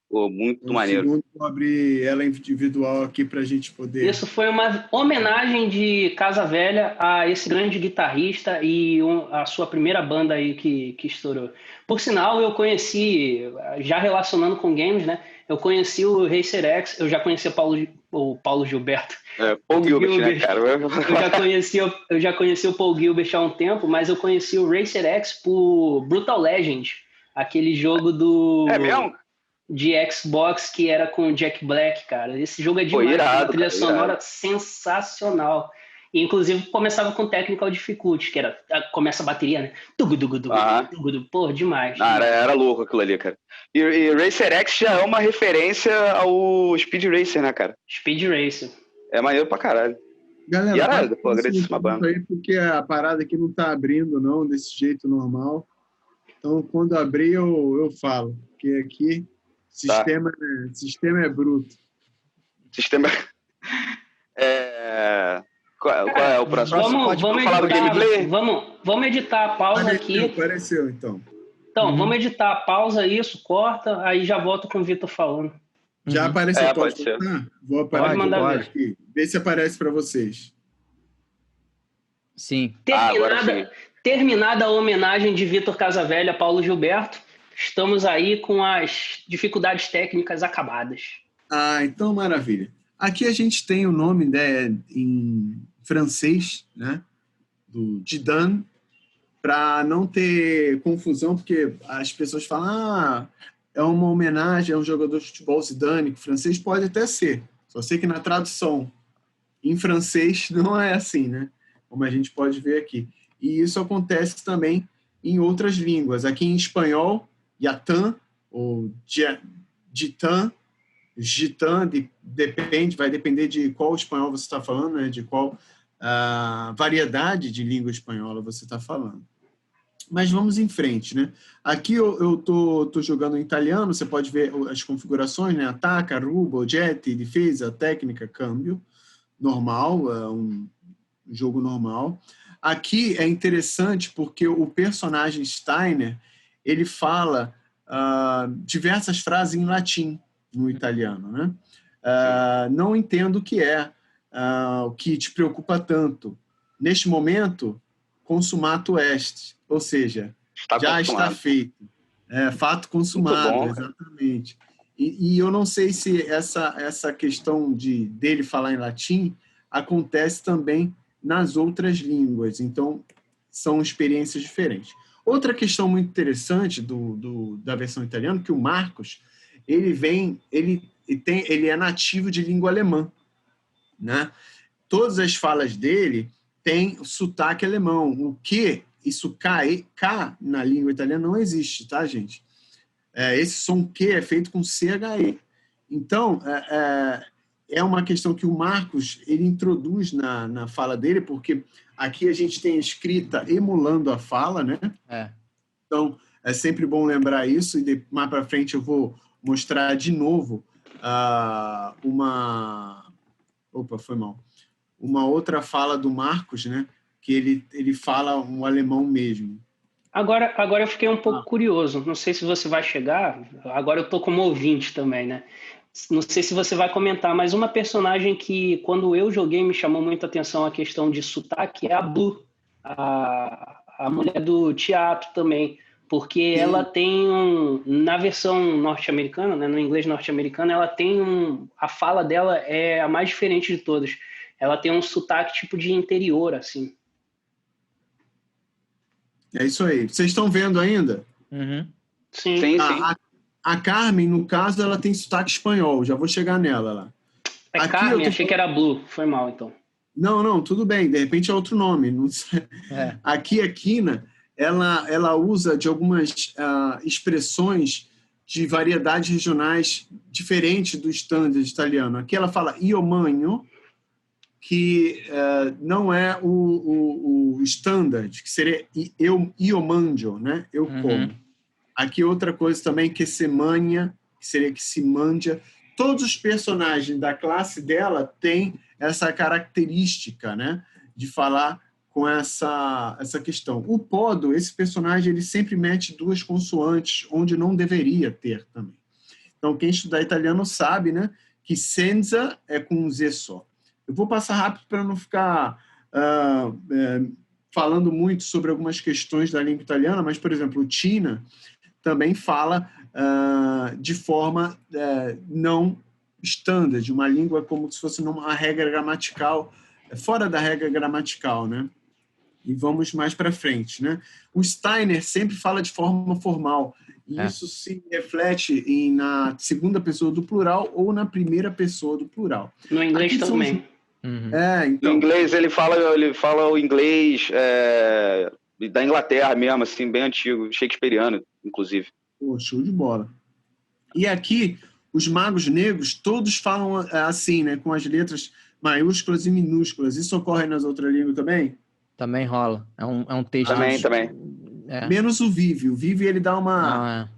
Pô, muito maneiro. Segundo, vou abrir ela individual aqui pra gente poder... Isso foi uma homenagem de Casa Velha a esse grande guitarrista e a sua primeira banda aí que estourou. Por sinal, eu conheci, já relacionando com games, né? Eu conheci o Racer X, eu já conhecia o Paulo Gilberto. Paul Gilbert, né, cara? Eu já conheci o Paul Gilbert há um tempo, mas eu conheci o Racer X por Brutal Legend, aquele jogo do... É mesmo? De Xbox que era com o Jack Black, cara. Esse jogo é demais. Irado, uma trilha cara, sonora irado. Sensacional. E, inclusive, começava com Technical Difficulties, que era... Começa a bateria, né? Pô, demais. Era louco aquilo ali, cara. E Racer X já é uma referência ao Speed Racer, né, cara? Speed Racer. É maneiro pra caralho. Galera, grandíssima banda. Aí porque a parada aqui não tá abrindo, não, desse jeito normal. Então, quando abrir, eu falo. Porque aqui... Sistema é bruto. Qual é o próximo? Vamos falar do gameplay? Vamos editar a pausa aqui. Apareceu, então. Então, vamos editar a pausa, isso, corta, aí já volto com o Vitor falando. Já apareceu, pode ser. Vou aparecer mandar aqui. Vê se aparece para vocês. Sim. Terminada a homenagem de Vitor Casavelha a Paulo Gilberto, estamos aí com as dificuldades técnicas acabadas. Então maravilha. Aqui a gente tem o nome, né, em francês, né, do Zidane, para não ter confusão, porque as pessoas falam, é uma homenagem a um jogador de futebol Zidane, que francês pode até ser. Só sei que na tradução em francês não é assim, né? Como a gente pode ver aqui. E isso acontece também em outras línguas. Aqui em espanhol, Yatan, ou Gitan, vai depender de qual espanhol você está falando, né? De qual variedade de língua espanhola você está falando. Mas vamos em frente, né? Aqui eu tô jogando em italiano, você pode ver as configurações, né? Ataca, rubo, jet, defesa, técnica, câmbio, normal, um jogo normal. Aqui é interessante porque o personagem Steiner, ele fala diversas frases em latim no italiano, né? Não entendo o que é, o que te preocupa tanto. Neste momento, consumato est, ou seja, está feito. Fato consumado, bom, exatamente. E eu não sei se essa questão dele falar em latim acontece também nas outras línguas, então são experiências diferentes. Outra questão muito interessante da versão italiana, que o Marcos, ele é nativo de língua alemã, né? Todas as falas dele têm sotaque alemão, o que isso K na língua italiana não existe, tá, gente? Esse som Q é feito com CHE. Então, é uma questão que o Marcos ele introduz na fala dele, porque aqui a gente tem a escrita emulando a fala, né? Então, é sempre bom lembrar isso, e mais para frente eu vou mostrar de novo uma outra fala do Marcos, né? Que ele fala um alemão mesmo. Agora eu fiquei um pouco curioso. Não sei se você vai chegar. Agora eu tô como ouvinte também, né? Não sei se você vai comentar, mas uma personagem que, quando eu joguei, me chamou muita atenção a questão de sotaque é a Blue, a mulher do teatro também. Porque ela tem na versão norte-americana, né, no inglês norte-americano, ela tem a fala dela é a mais diferente de todas. Ela tem um sotaque tipo de interior, assim. É isso aí. Vocês estão vendo ainda? Uhum. Sim. Sim, sim. A Carmen, no caso, ela tem sotaque espanhol. Já vou chegar nela lá. É Aqui Carmen, eu tô achei que era Blue. Foi mal, então. Não, tudo bem. De repente é outro nome. Não sei. É. Aqui a Kina, ela usa de algumas expressões de variedades regionais diferentes do standard italiano. Aqui ela fala io mangio, que não é o standard, que seria io mangio, né? Eu como. Aqui outra coisa também, que se manha, que seria que se manja. Todos os personagens da classe dela têm essa característica, né? De falar com essa questão. O Podo, esse personagem, ele sempre mete duas consoantes onde não deveria ter também. Então, quem estudar italiano sabe, né? Que senza é com um Z só. Eu vou passar rápido para não ficar falando muito sobre algumas questões da língua italiana, mas, por exemplo, o Tina também fala de forma não standard, uma língua como se fosse uma regra gramatical, fora da regra gramatical, né? E vamos mais para frente, né? O Steiner sempre fala de forma formal, e isso se reflete na segunda pessoa do plural ou na primeira pessoa do plural. No inglês também. Então, Em inglês, ele fala o inglês da Inglaterra mesmo, assim, bem antigo, shakespeariano, inclusive. Pô, show de bola. E aqui, os magos negros, todos falam assim, né? Com as letras maiúsculas e minúsculas. Isso ocorre nas outras línguas também? Também rola. É um texto. Também. Menos o Vive. O Vive, ele dá uma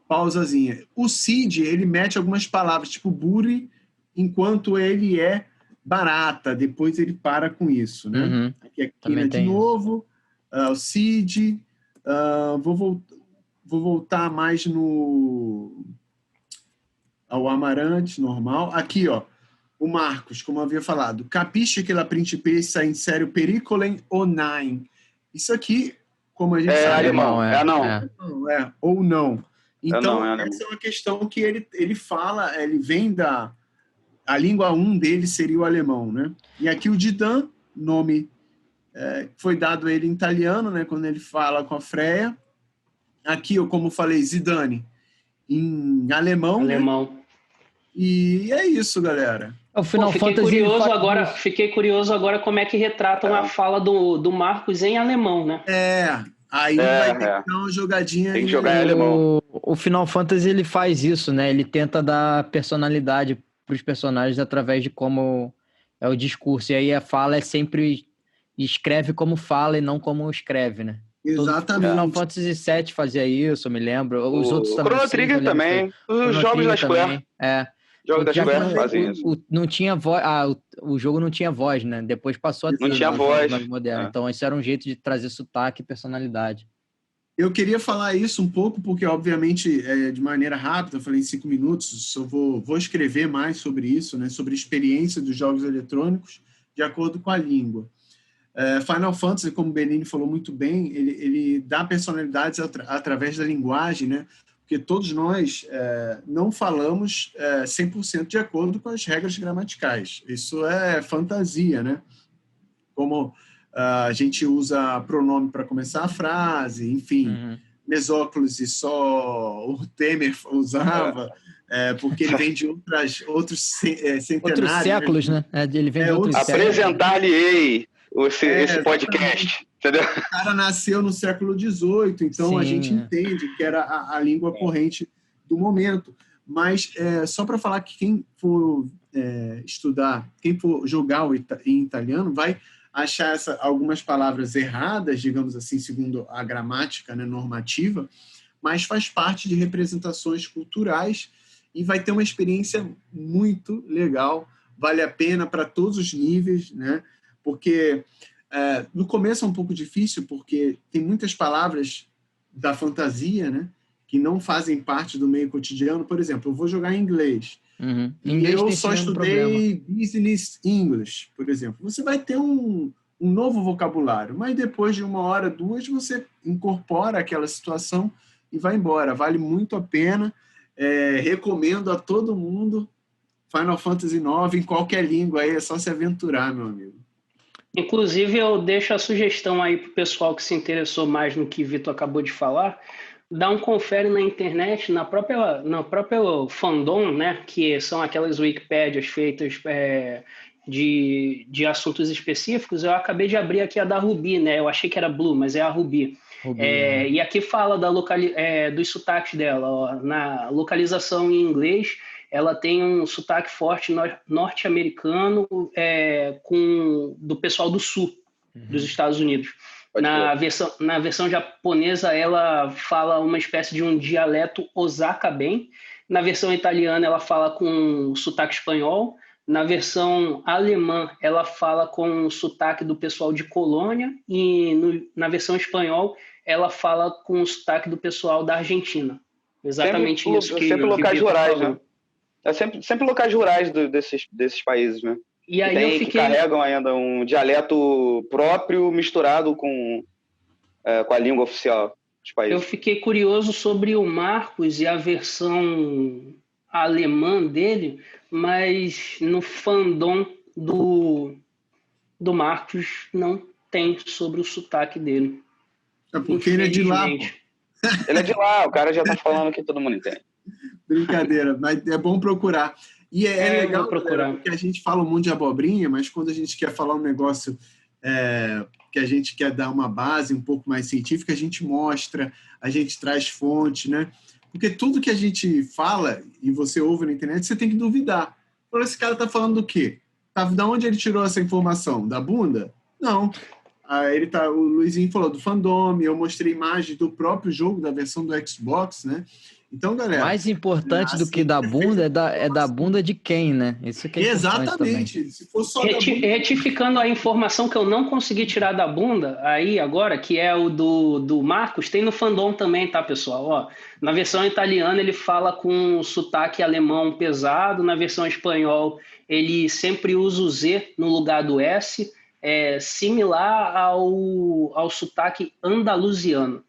pausazinha. O Cid, ele mete algumas palavras, tipo buri, enquanto ele é barata. Depois ele para com isso, né? Aqui a Kina de novo. O Cid. Vou voltar mais ao Amarante, normal. Aqui, ó. O Marcos, como eu havia falado. Capisce que la principessa in serio pericolem online. Isso aqui, como a gente sabe... Alemão, ou não. Então, é essa é uma questão que ele fala, ele vem a língua 1 dele seria o alemão, né? E aqui o Didan, nome foi dado a ele em italiano, né? Quando ele fala com a Freya. Aqui, eu como falei, Zidane, em alemão. Né? E é isso, galera. O Final Fantasy fiquei curioso agora como é que retratam a fala do Marcos em alemão, né? Aí vai ter que dar uma jogadinha. Tem que jogar em alemão. O Final Fantasy, ele faz isso, né? Ele tenta dar personalidade para os personagens através de como é o discurso. E aí a fala é sempre escreve como fala e não como escreve, né? Exatamente. O Final Fantasy VII fazia isso, eu me lembro. Os outros também. O Chrono Trigger também. Os jogos da Square. Jogos da Square fazem isso. Não tinha voz. O jogo não tinha voz, né? Depois passou a ter. Não tinha voz. Então, esse era um jeito de trazer sotaque e personalidade. Eu queria falar isso um pouco, porque, obviamente, de maneira rápida, eu falei em 5 minutos, eu vou escrever mais sobre isso, né? Sobre a experiência dos jogos eletrônicos de acordo com a língua. Final Fantasy, como o Benini falou muito bem, ele dá personalidades através da linguagem, né? Porque todos nós não falamos 100% de acordo com as regras gramaticais. Isso é fantasia, né? Como a gente usa pronome para começar a frase, enfim. Mesóclise e só o Temer usava, porque ele vem de outros centenários. Outros séculos, né? Ele vem de outros séculos. Apresentar-lhe-ei esse podcast, entendeu? O cara nasceu no século XVIII, então Sim, a gente entende que era a língua corrente do momento. Mas só para falar que quem for estudar, quem for jogar em italiano, vai achar algumas palavras erradas, digamos assim, segundo a gramática, né, normativa, mas faz parte de representações culturais e vai ter uma experiência muito legal, vale a pena para todos os níveis, né? Porque no começo é um pouco difícil, porque tem muitas palavras da fantasia, né? Que não fazem parte do meio cotidiano. Por exemplo, eu vou jogar em inglês. E eu só estudei Business English, por exemplo. Você vai ter um novo vocabulário, mas depois de 1 hora, 2, você incorpora aquela situação e vai embora. Vale muito a pena. Recomendo a todo mundo Final Fantasy IX em qualquer língua. Aí é só se aventurar, meu amigo. Inclusive, eu deixo a sugestão aí para o pessoal que se interessou mais no que Vitor acabou de falar, dá um confere na internet, na própria fandom, né, que são aquelas Wikipédias feitas de assuntos específicos. Eu acabei de abrir aqui a da Ruby, né? Eu achei que era Blue, mas é a Ruby. E aqui fala dos sotaques dela. Ó, na localização em inglês, ela tem um sotaque forte norte-americano do pessoal do sul dos Estados Unidos. Na versão japonesa, ela fala uma espécie de um dialeto Osaka-ben. Na versão italiana, ela fala com sotaque espanhol. Na versão alemã, ela fala com o sotaque do pessoal de Colônia. E na versão espanhol, ela fala com o sotaque do pessoal da Argentina. Exatamente isso que sempre locais rurais, falou. né? É sempre locais rurais desses países, né? E aí que carregam ainda um dialeto próprio misturado com a língua oficial dos países. Eu fiquei curioso sobre o Marcos e a versão alemã dele, mas no fandom do Marcos não tem sobre o sotaque dele. É porque ele é de lá, pô. Ele é de lá, o cara já tá falando que todo mundo entende. Brincadeira, mas é bom procurar. E é legal, procurar. Porque a gente fala um monte de abobrinha, mas quando a gente quer falar um negócio que a gente quer dar uma base um pouco mais científica, a gente mostra, a gente traz fonte, né? Porque tudo que a gente fala e você ouve na internet, você tem que duvidar. Fala, esse cara tá falando do quê? Da onde ele tirou essa informação? Da bunda? Não. O Luizinho falou do fandom, eu mostrei imagens do próprio jogo, da versão do Xbox, né? Então, galera... Mais importante do que da bunda é da bunda de quem, né? Isso que é exatamente. Também. Se for só da bunda... Retificando a informação que eu não consegui tirar da bunda, aí agora, que é o do Marcos, tem no fandom também, tá, pessoal? Ó, na versão italiana ele fala com sotaque alemão pesado, na versão espanhol ele sempre usa o Z no lugar do S, similar ao sotaque andaluziano.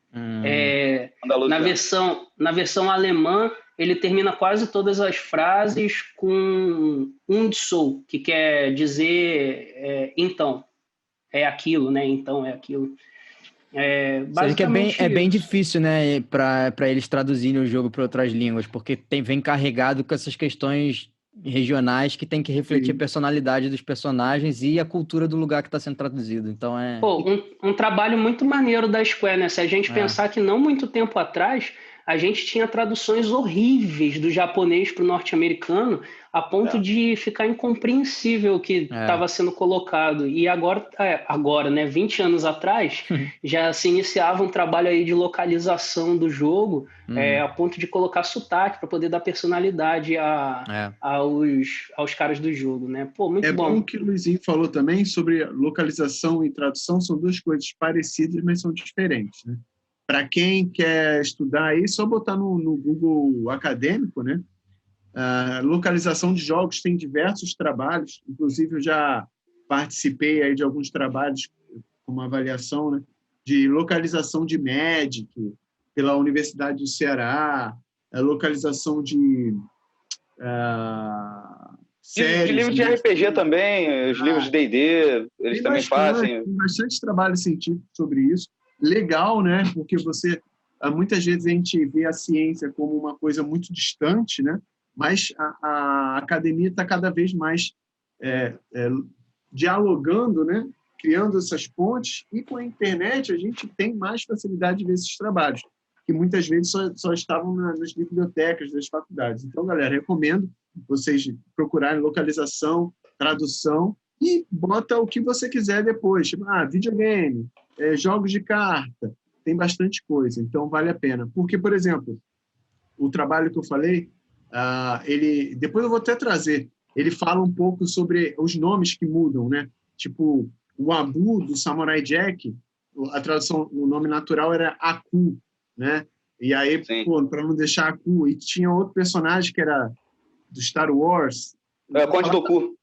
Na versão alemã, ele termina quase todas as frases com und so, que quer dizer então, é aquilo, né? Então é aquilo. É bem difícil, né, para eles traduzirem o jogo para outras línguas, porque vem carregado com essas questões regionais que tem que refletir a personalidade dos personagens e a cultura do lugar que está sendo traduzido. Então um trabalho muito maneiro da Square, né? Se a gente pensar que não muito tempo atrás a gente tinha traduções horríveis do japonês para o norte-americano, a ponto de ficar incompreensível o que estava sendo colocado. E agora, né, 20 anos atrás, já se iniciava um trabalho aí de localização do jogo, a ponto de colocar sotaque para poder dar personalidade aos caras do jogo, né? Pô, muito bom. É bom que o Luizinho falou também sobre localização e tradução, são duas coisas parecidas, mas são diferentes, né? Para quem quer estudar aí, só botar no Google acadêmico, né? Localização de jogos tem diversos trabalhos, inclusive eu já participei aí de alguns trabalhos como avaliação, né? De localização de Magic pela Universidade do Ceará, localização de séries, de livros de RPG também, os livros de D&D, eles também fazem. Tem bastante trabalho científico sobre isso. Legal, né? Porque muitas vezes a gente vê a ciência como uma coisa muito distante, né? Mas a academia está cada vez mais dialogando, né? Criando essas pontes, e com a internet a gente tem mais facilidade de ver esses trabalhos, que muitas vezes só estavam nas bibliotecas das faculdades. Então, galera, recomendo vocês procurarem localização, tradução, e bota o que você quiser depois, tipo, videogame, jogos de carta, tem bastante coisa, então vale a pena. Porque, por exemplo, o trabalho que eu falei, depois eu vou até trazer, ele fala um pouco sobre os nomes que mudam, né? Tipo, o Abu do Samurai Jack, a tradução, o nome natural era Aku, né? E aí, Sim. pô, para não deixar a Ku, e tinha outro personagem que era do Star Wars. Conde Dooku.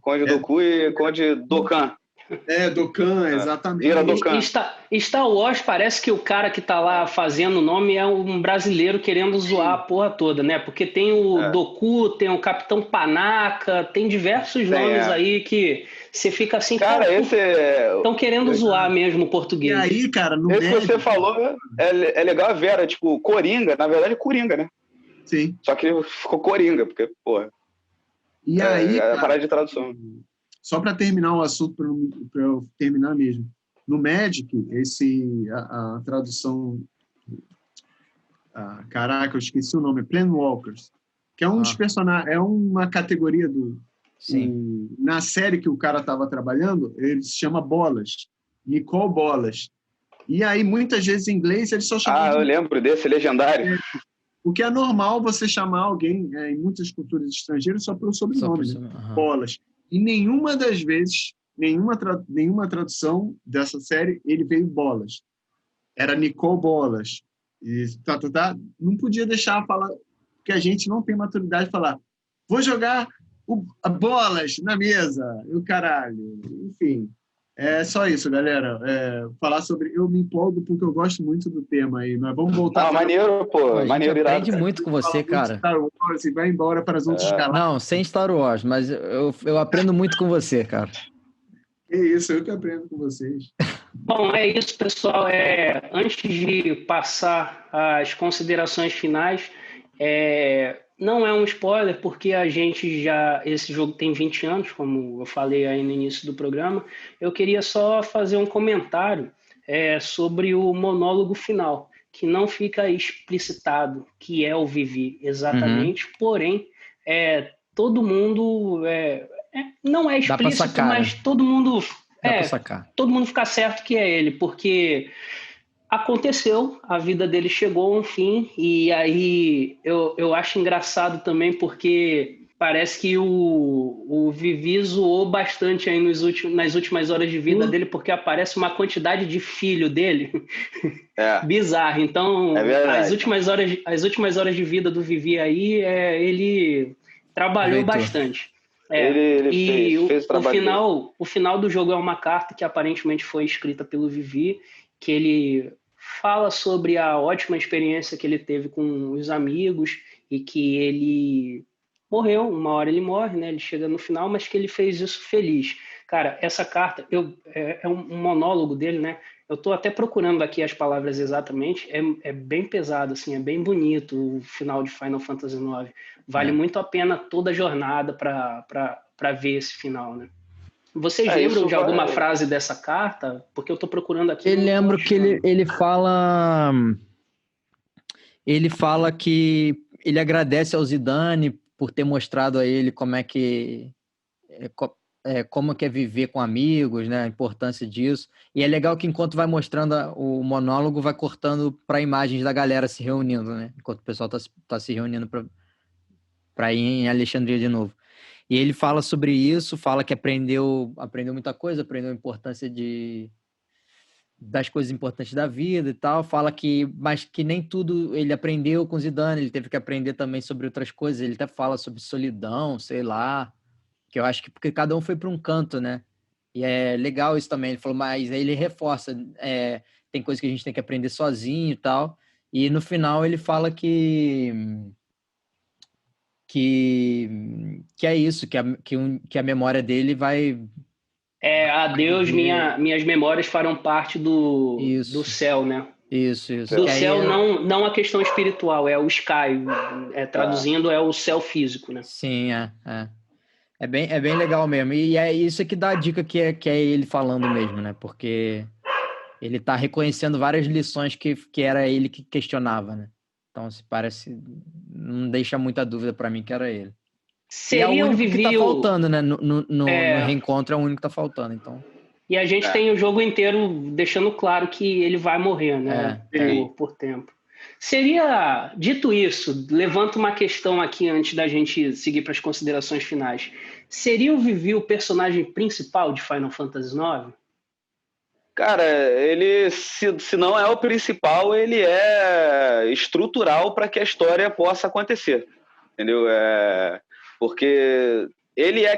Conde Dooku e Conde Dokkan. Dokkan, exatamente. Vira Dokkan. Star Wars parece que o cara que tá lá fazendo o nome é um brasileiro querendo zoar a porra toda, né? Porque tem o Dooku, tem o Capitão Panaca, tem diversos nomes aí que você fica assim, cara, esse estão querendo zoar mesmo o português. E aí, cara, no esse que você falou é legal ver, era tipo Coringa, na verdade Coringa, né? Sim. Só que ficou Coringa, porque, porra. E aí, a parada de tradução. Só para terminar o assunto, para eu terminar mesmo. No Magic, a tradução... caraca, eu esqueci o nome. Planewalkers. Que é um dos personagens... É uma categoria do... Sim. Na série que o cara estava trabalhando, ele se chama Bolas. Nicole Bolas. E aí, muitas vezes, em inglês, eles só chamam... eu lembro desse, legendário. O que é normal você chamar alguém, em muitas culturas estrangeiras, só pelo sobrenome. Bolas. E nenhuma das vezes, nenhuma tradução dessa série, ele veio Bolas. Era Nicole Bolas. E não podia deixar falar, porque a gente não tem maturidade de falar, vou jogar bolas na mesa, e o caralho. Enfim, é só isso, galera. Falar sobre... Eu me empolgo porque eu gosto muito do tema aí, mas vamos voltar... maneiro, pô. Maneiro, irado. Aprende muito com você, cara. Star Wars e vai embora para as outras galáxias. Não, sem Star Wars, mas eu aprendo muito com você, cara. É isso, eu que aprendo com vocês. Bom, é isso, pessoal. Antes de passar às considerações finais, não é um spoiler, porque esse jogo tem 20 anos, como eu falei aí no início do programa. Eu queria só fazer um comentário sobre o monólogo final, que não fica explicitado que é o Vivi exatamente, porém, todo mundo... não é explícito, sacar, mas todo mundo... todo mundo fica certo que é ele, porque aconteceu, a vida dele chegou a um fim, e aí eu acho engraçado também, porque parece que o Vivi zoou bastante aí nas últimas horas de vida dele, porque aparece uma quantidade de filho dele bizarro. Então, as últimas horas de vida do Vivi aí, ele trabalhou bastante. Ele fez o final do jogo é uma carta que aparentemente foi escrita pelo Vivi, que ele fala sobre a ótima experiência que ele teve com os amigos e que ele morreu, uma hora ele morre, né? Ele chega no final, mas que ele fez isso feliz. Cara, essa carta é um monólogo dele, né? Eu estou até procurando aqui as palavras exatamente, é bem pesado, assim, é bem bonito o final de Final Fantasy IX. Vale muito a pena toda a jornada para ver esse final, né? Vocês lembram de alguma frase dessa carta? Porque eu estou procurando aqui. Eu lembro que ele fala... Ele fala que ele agradece ao Zidane por ter mostrado a ele como que é viver com amigos, né? A importância disso. E é legal que enquanto vai mostrando o monólogo, vai cortando para imagens da galera se reunindo, né? Enquanto o pessoal tá se reunindo para ir em Alexandria de novo. E ele fala sobre isso, fala que aprendeu muita coisa, aprendeu a importância das coisas importantes da vida e tal, mas que nem tudo ele aprendeu com Zidane, ele teve que aprender também sobre outras coisas, ele até fala sobre solidão, sei lá, que eu acho que porque cada um foi para um canto, né? E é legal isso também, ele falou, mas aí ele reforça, tem coisas que a gente tem que aprender sozinho e tal, e no final ele fala que é isso, que a memória dele vai... adeus, minhas memórias farão parte do céu, né? Isso. Do céu, não a questão espiritual, é o sky, traduzindo, é o céu físico, né? Sim, é bem legal mesmo. E é isso que dá a dica que é ele falando mesmo, né? Porque ele tá reconhecendo várias lições que era ele que questionava, né? Então, não deixa muita dúvida para mim que era ele. Seria e é o único Vivi que tá faltando, né? No reencontro é o único que tá faltando, então... E a gente tem o jogo inteiro deixando claro que ele vai morrer, né? Por tempo. Dito isso, levanto uma questão aqui antes da gente seguir para as considerações finais. Seria o Vivi o personagem principal de Final Fantasy IX? Cara, ele, se não é o principal, ele é estrutural para que a história possa acontecer, entendeu? Porque ele é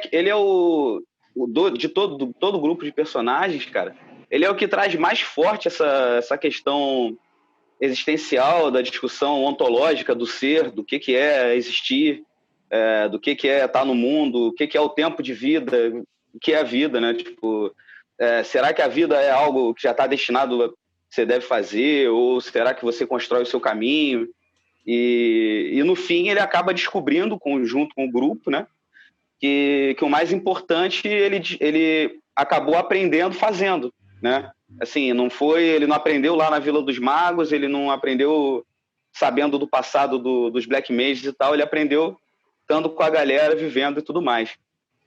de todo grupo de personagens, cara, ele é o que traz mais forte essa questão existencial, da discussão ontológica do ser, do que é existir, do que é estar no mundo, o que é o tempo de vida, o que é a vida, né? Tipo, será que a vida é algo que já está destinado a que você deve fazer, ou será que você constrói o seu caminho? E no fim ele acaba descobrindo, junto com o grupo, né, que o mais importante ele acabou aprendendo fazendo, né? Assim, ele não aprendeu lá na Vila dos Magos, ele não aprendeu sabendo do passado dos Black Mages e tal, ele aprendeu estando com a galera, vivendo e tudo mais.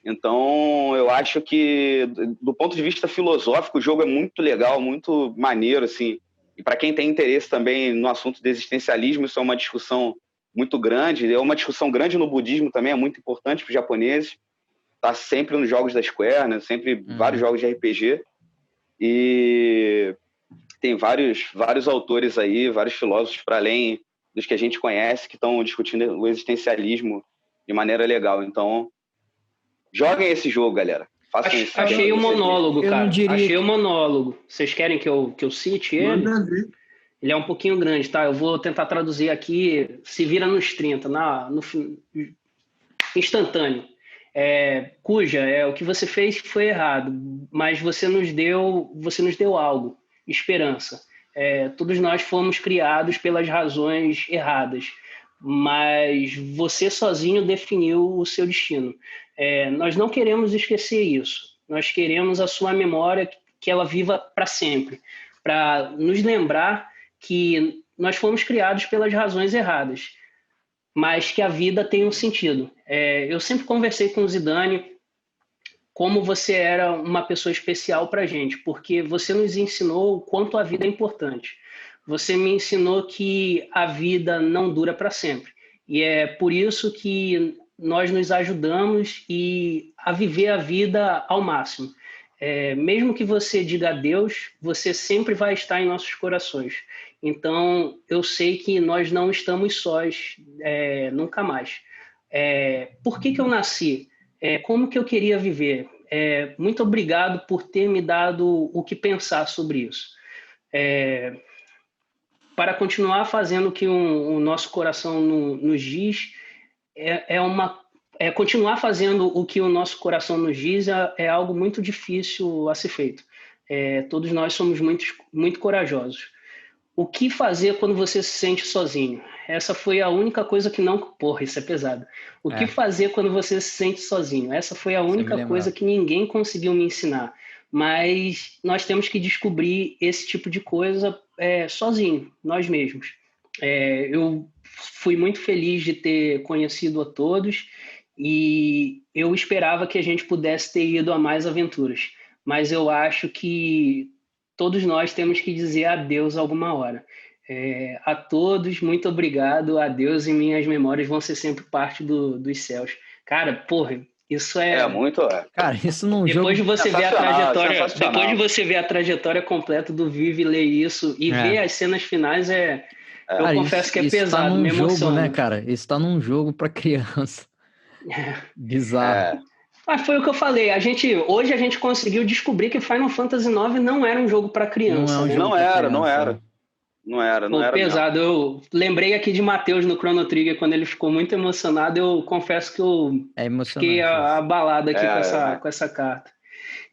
Então, eu acho que, do ponto de vista filosófico, o jogo é muito legal, muito maneiro, assim. E para quem tem interesse também no assunto de existencialismo, isso é uma discussão muito grande. É uma discussão grande no budismo também, é muito importante para os japoneses. Está sempre nos jogos da Square, né? Sempre vários jogos de RPG. E tem vários autores aí, vários filósofos para além dos que a gente conhece, que estão discutindo o existencialismo de maneira legal. Então, joguem esse jogo, galera. Achei o monólogo, cara. Achei o monólogo. Vocês querem que eu cite ele? Manda ver. Ele é um pouquinho grande, tá? Eu vou tentar traduzir aqui. Se vira nos 30, no instantâneo. Cuja, o que você fez foi errado, mas você nos deu algo, esperança. Todos nós fomos criados pelas razões erradas, mas você sozinho definiu o seu destino. Nós não queremos esquecer isso. Nós queremos a sua memória, que ela viva para sempre, para nos lembrar que nós fomos criados pelas razões erradas, mas que a vida tem um sentido. Eu sempre conversei com o Zidane como você era uma pessoa especial para a gente, porque você nos ensinou o quanto a vida é importante. Você me ensinou que a vida não dura para sempre. E é por isso que nós nos ajudamos a viver a vida ao máximo. Mesmo que você diga adeus, você sempre vai estar em nossos corações. Então, eu sei que nós não estamos sós, nunca mais. Por que eu nasci? Como que eu queria viver? Muito obrigado por ter me dado o que pensar sobre isso. Para continuar fazendo o que o nosso coração nos diz, continuar fazendo o que o nosso coração nos diz é algo muito difícil a ser feito. Todos nós somos muito, muito corajosos. O que fazer quando você se sente sozinho? Essa foi a única coisa que não... Porra, isso é pesado. O que fazer quando você se sente sozinho? Essa foi a única coisa que ninguém conseguiu me ensinar. Mas nós temos que descobrir esse tipo de coisa sozinho, nós mesmos. Eu fui muito feliz de ter conhecido a todos e eu esperava que a gente pudesse ter ido a mais aventuras. Mas eu acho que todos nós temos que dizer adeus alguma hora. A todos, muito obrigado. Adeus, e minhas memórias vão ser sempre parte dos céus. Cara, porra, isso muito... Cara, isso num depois jogo... de você ver a trajetória, depois de você ver a trajetória completa do Vive, ler isso e ver as cenas finais, eu cara, confesso que é isso pesado, tá num me emociona. jogo, né, cara? Isso tá num jogo pra criança. Bizarro. Mas foi o que eu falei. Hoje a gente conseguiu descobrir que Final Fantasy IX não era um jogo para criança. Não era pesado. Mesmo. Eu lembrei aqui de Matheus no Chrono Trigger, quando ele ficou muito emocionado. Eu confesso que eu fiquei abalado aqui com essa carta.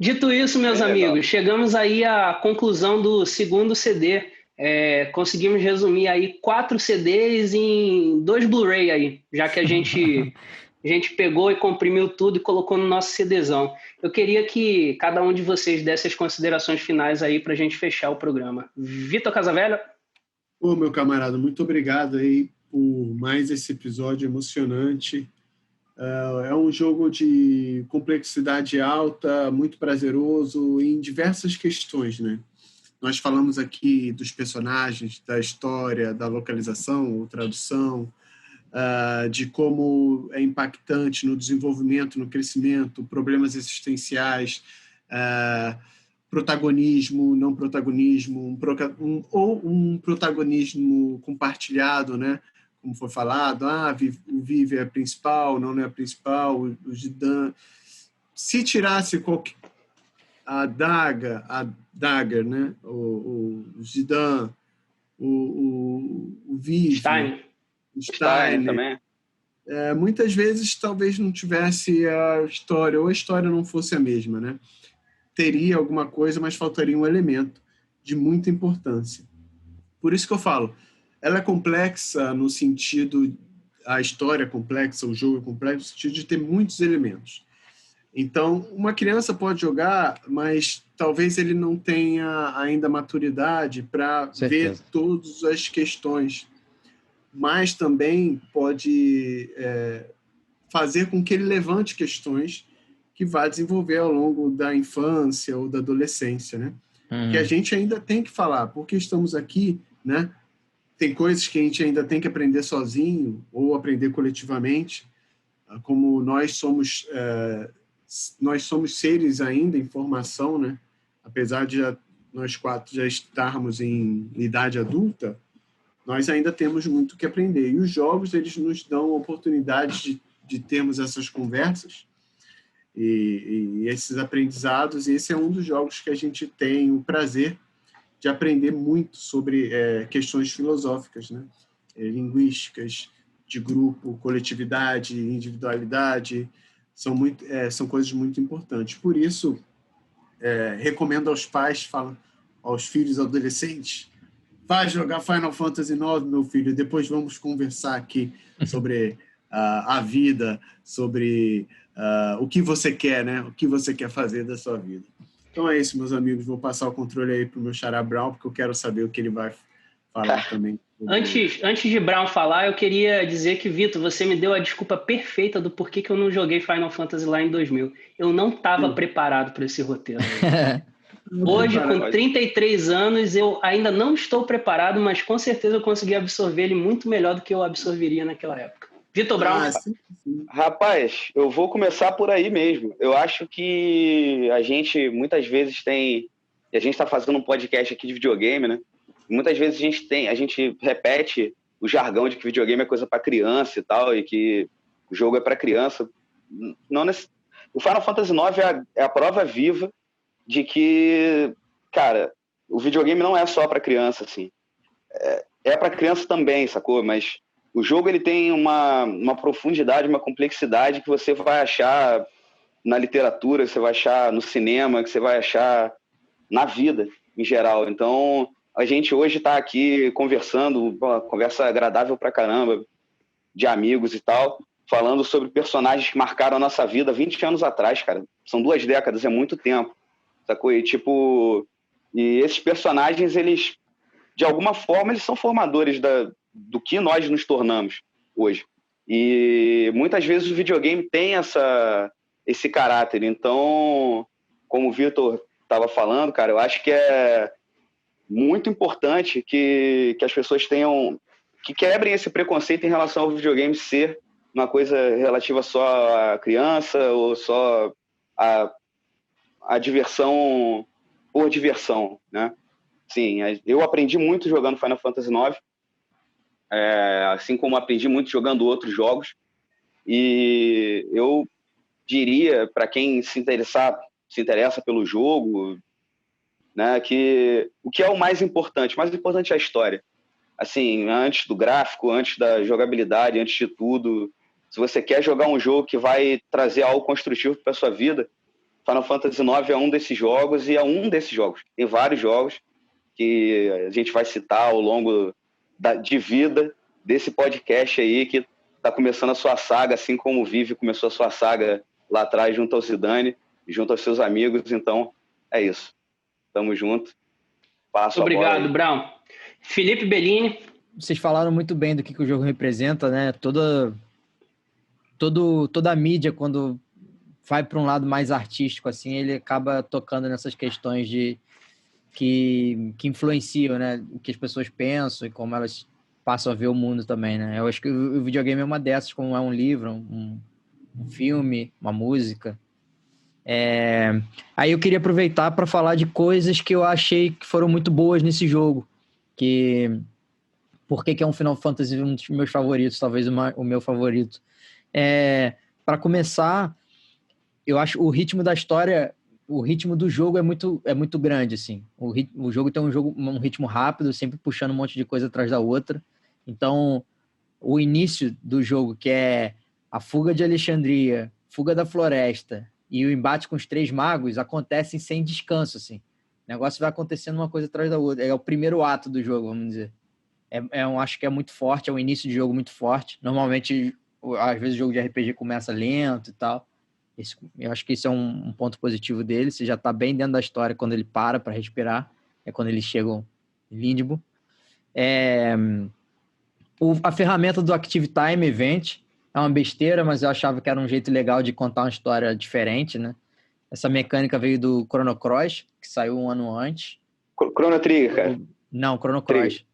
Dito isso, meus amigos, chegamos aí à conclusão do segundo CD. Conseguimos resumir aí 4 CDs em 2 Blu-ray aí, já que a gente pegou e comprimiu tudo e colocou no nosso CDzão. Eu queria que cada um de vocês desse as considerações finais aí para a gente fechar o programa. Vitor Casavelha? Meu camarada, muito obrigado aí por mais esse episódio emocionante. É um jogo de complexidade alta, muito prazeroso em diversas questões, né? Nós falamos aqui dos personagens, da história, da localização ou tradução, de como é impactante no desenvolvimento, no crescimento, problemas existenciais, protagonismo, não protagonismo, ou um protagonismo compartilhado, né? Como foi falado, o Vive é a principal, não é a principal, o Zidane. Se tirasse a Dagger, né? O Zidane, o Vive, o Stein também. Muitas vezes talvez não tivesse a história, ou a história não fosse a mesma, né? Teria alguma coisa, mas faltaria um elemento de muita importância. Por isso que eu falo, ela é complexa no sentido, a história é complexa, o jogo é complexo, no sentido de ter muitos elementos. Então, uma criança pode jogar, mas talvez ele não tenha ainda maturidade para ver todas as questões, mas também pode fazer com que ele levante questões que vai desenvolver ao longo da infância ou da adolescência, né? Que a gente ainda tem que falar, porque estamos aqui, né? Tem coisas que a gente ainda tem que aprender sozinho ou aprender coletivamente, como nós somos seres ainda em formação, né? Apesar de nós quatro já estarmos em idade adulta, nós ainda temos muito que aprender. E os jogos, eles nos dão oportunidades de termos essas conversas e esses aprendizados, e esse é um dos jogos que a gente tem o prazer de aprender muito sobre questões filosóficas, né? Linguísticas, de grupo, coletividade, individualidade, são coisas muito importantes. Por isso, recomendo aos pais, aos filhos adolescentes, vai jogar Final Fantasy IX, meu filho, depois vamos conversar aqui sobre a vida, sobre o que você quer, né? O que você quer fazer da sua vida. Então é isso, meus amigos. Vou passar o controle aí para o meu xará Brown, porque eu quero saber o que ele vai falar também. Antes de Brown falar, eu queria dizer que, Vitor, você me deu a desculpa perfeita do porquê que eu não joguei Final Fantasy lá em 2000. Eu não estava preparado para esse roteiro. Hoje, com 33 anos, eu ainda não estou preparado, mas com certeza eu consegui absorver ele muito melhor do que eu absorveria naquela época. Vitor Brown. Sim. Rapaz, eu vou começar por aí mesmo. Eu acho que a gente muitas vezes tem... E a gente está fazendo um podcast aqui de videogame, né? Muitas vezes a gente repete o jargão de que videogame é coisa para criança e tal, e que o jogo é para criança. O Final Fantasy IX é a prova viva de que, cara, o videogame não é só para criança, assim. É para criança também, sacou? Mas o jogo ele tem uma profundidade, uma complexidade que você vai achar na literatura, que você vai achar no cinema, que você vai achar na vida, em geral. Então, a gente hoje está aqui conversando, uma conversa agradável pra caramba, de amigos e tal, falando sobre personagens que marcaram a nossa vida 20 anos atrás, cara. São 2 décadas, é muito tempo, sacou? E, e esses personagens, eles, de alguma forma, eles são formadores do que nós nos tornamos hoje. E muitas vezes o videogame tem esse caráter. Então, como o Vitor estava falando, cara, eu acho que é muito importante que as pessoas que quebrem esse preconceito em relação ao videogame ser uma coisa relativa só à criança ou só a diversão por diversão, né? Sim, eu aprendi muito jogando Final Fantasy IX, assim como aprendi muito jogando outros jogos, e eu diria para quem se interessa pelo jogo, né, que o que é o mais importante? O mais importante é a história. Assim, antes do gráfico, antes da jogabilidade, antes de tudo, se você quer jogar um jogo que vai trazer algo construtivo para sua vida, Final Fantasy IX é um desses jogos, e é um desses jogos. Tem vários jogos que a gente vai citar ao longo de vida desse podcast aí, que está começando a sua saga, assim como o Vive começou a sua saga lá atrás, junto ao Zidane, junto aos seus amigos. Então, é isso. Tamo junto. Obrigado, Brown. Felipe Bellini. Vocês falaram muito bem do que o jogo representa, né? Toda a mídia, quando vai para um lado mais artístico, assim, ele acaba tocando nessas questões que influenciam, né? O que as pessoas pensam e como elas passam a ver o mundo também, né? Eu acho que o videogame é uma dessas, como é um livro, um filme, uma música. Aí eu queria aproveitar para falar de coisas que eu achei que foram muito boas nesse jogo. Por que é um Final Fantasy um dos meus favoritos, talvez o meu favorito. Para começar, eu acho o ritmo da história, o ritmo do jogo é muito grande, assim. O jogo tem um ritmo rápido, sempre puxando um monte de coisa atrás da outra. Então, o início do jogo, que é a fuga de Alexandria, fuga da floresta e o embate com os 3 magos, acontecem sem descanso, assim. O negócio vai acontecendo uma coisa atrás da outra. É o primeiro ato do jogo, vamos dizer. Acho que é muito forte, é um início de jogo muito forte. Normalmente, às vezes o jogo de RPG começa lento e tal. Eu acho que isso é um ponto positivo dele. Você já está bem dentro da história quando ele para respirar. É quando eles chegam em Lindbergh. A ferramenta do Active Time Event é uma besteira, mas eu achava que era um jeito legal de contar uma história diferente, né? Essa mecânica veio do Chrono Cross, que saiu um ano antes. Chrono Trigger, cara. Não, Chrono Cross.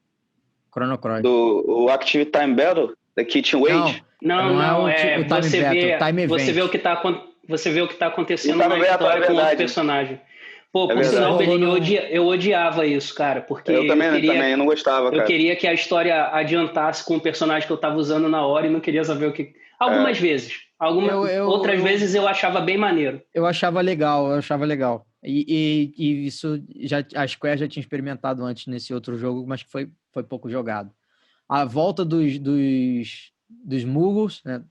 Chrono Cross. O Active Time Battle? Da Kitchen Wait? Não, é o Time Battle, o Time Event. Você vê o que tá acontecendo na história com outro personagem. Pô, por sinal, Belinho, eu odiava isso, cara, porque eu também não gostava, cara. Eu queria que a história adiantasse com o personagem que eu tava usando na hora e não queria saber o que... Algumas vezes. Outras vezes eu achava bem maneiro. Eu achava legal. E isso, a Square já tinha experimentado antes nesse outro jogo, mas que foi pouco jogado. A volta dos Muggles, né,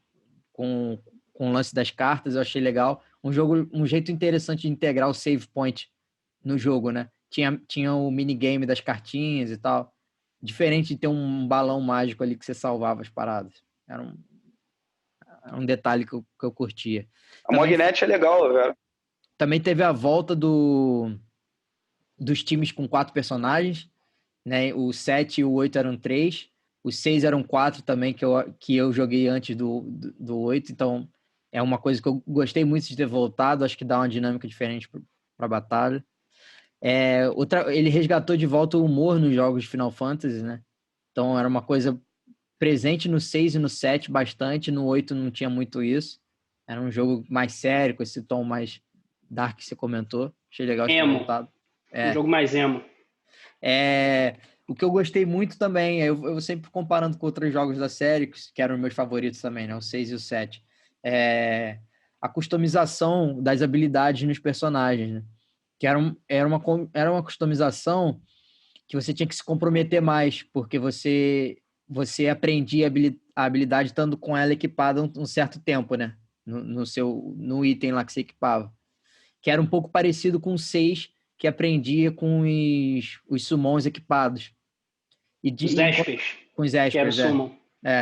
com o lance das cartas, eu achei legal. Um jeito interessante de integrar o save point no jogo, né? Tinha o minigame das cartinhas e tal. Diferente de ter um balão mágico ali que você salvava as paradas. Era um detalhe que eu curtia. A Mognet é legal, velho. Também teve a volta dos times com 4 personagens, né? O 7 e o 8 eram 3. Os 6 eram 4 também, que eu joguei antes do 8. Então, é uma coisa que eu gostei muito de ter voltado. Acho que dá uma dinâmica diferente para a batalha. Ele resgatou de volta o humor nos jogos de Final Fantasy, né? Então, era uma coisa presente no 6 e no 7 bastante. No 8 não tinha muito isso. Era um jogo mais sério, com esse tom mais dark que você comentou. Achei legal de ter voltado. Um jogo mais emo. O que eu gostei muito também, eu sempre comparando com outros jogos da série, que eram meus favoritos também, né? O 6 e o 7. A customização das habilidades nos personagens, né? Que era uma customização que você tinha que se comprometer mais, porque você aprendia a habilidade estando com ela equipada um certo tempo, né? No item lá que você equipava. Que era um pouco parecido com o 6, que aprendia com os summons equipados. Os Espers. Com os Espers, que era o summon.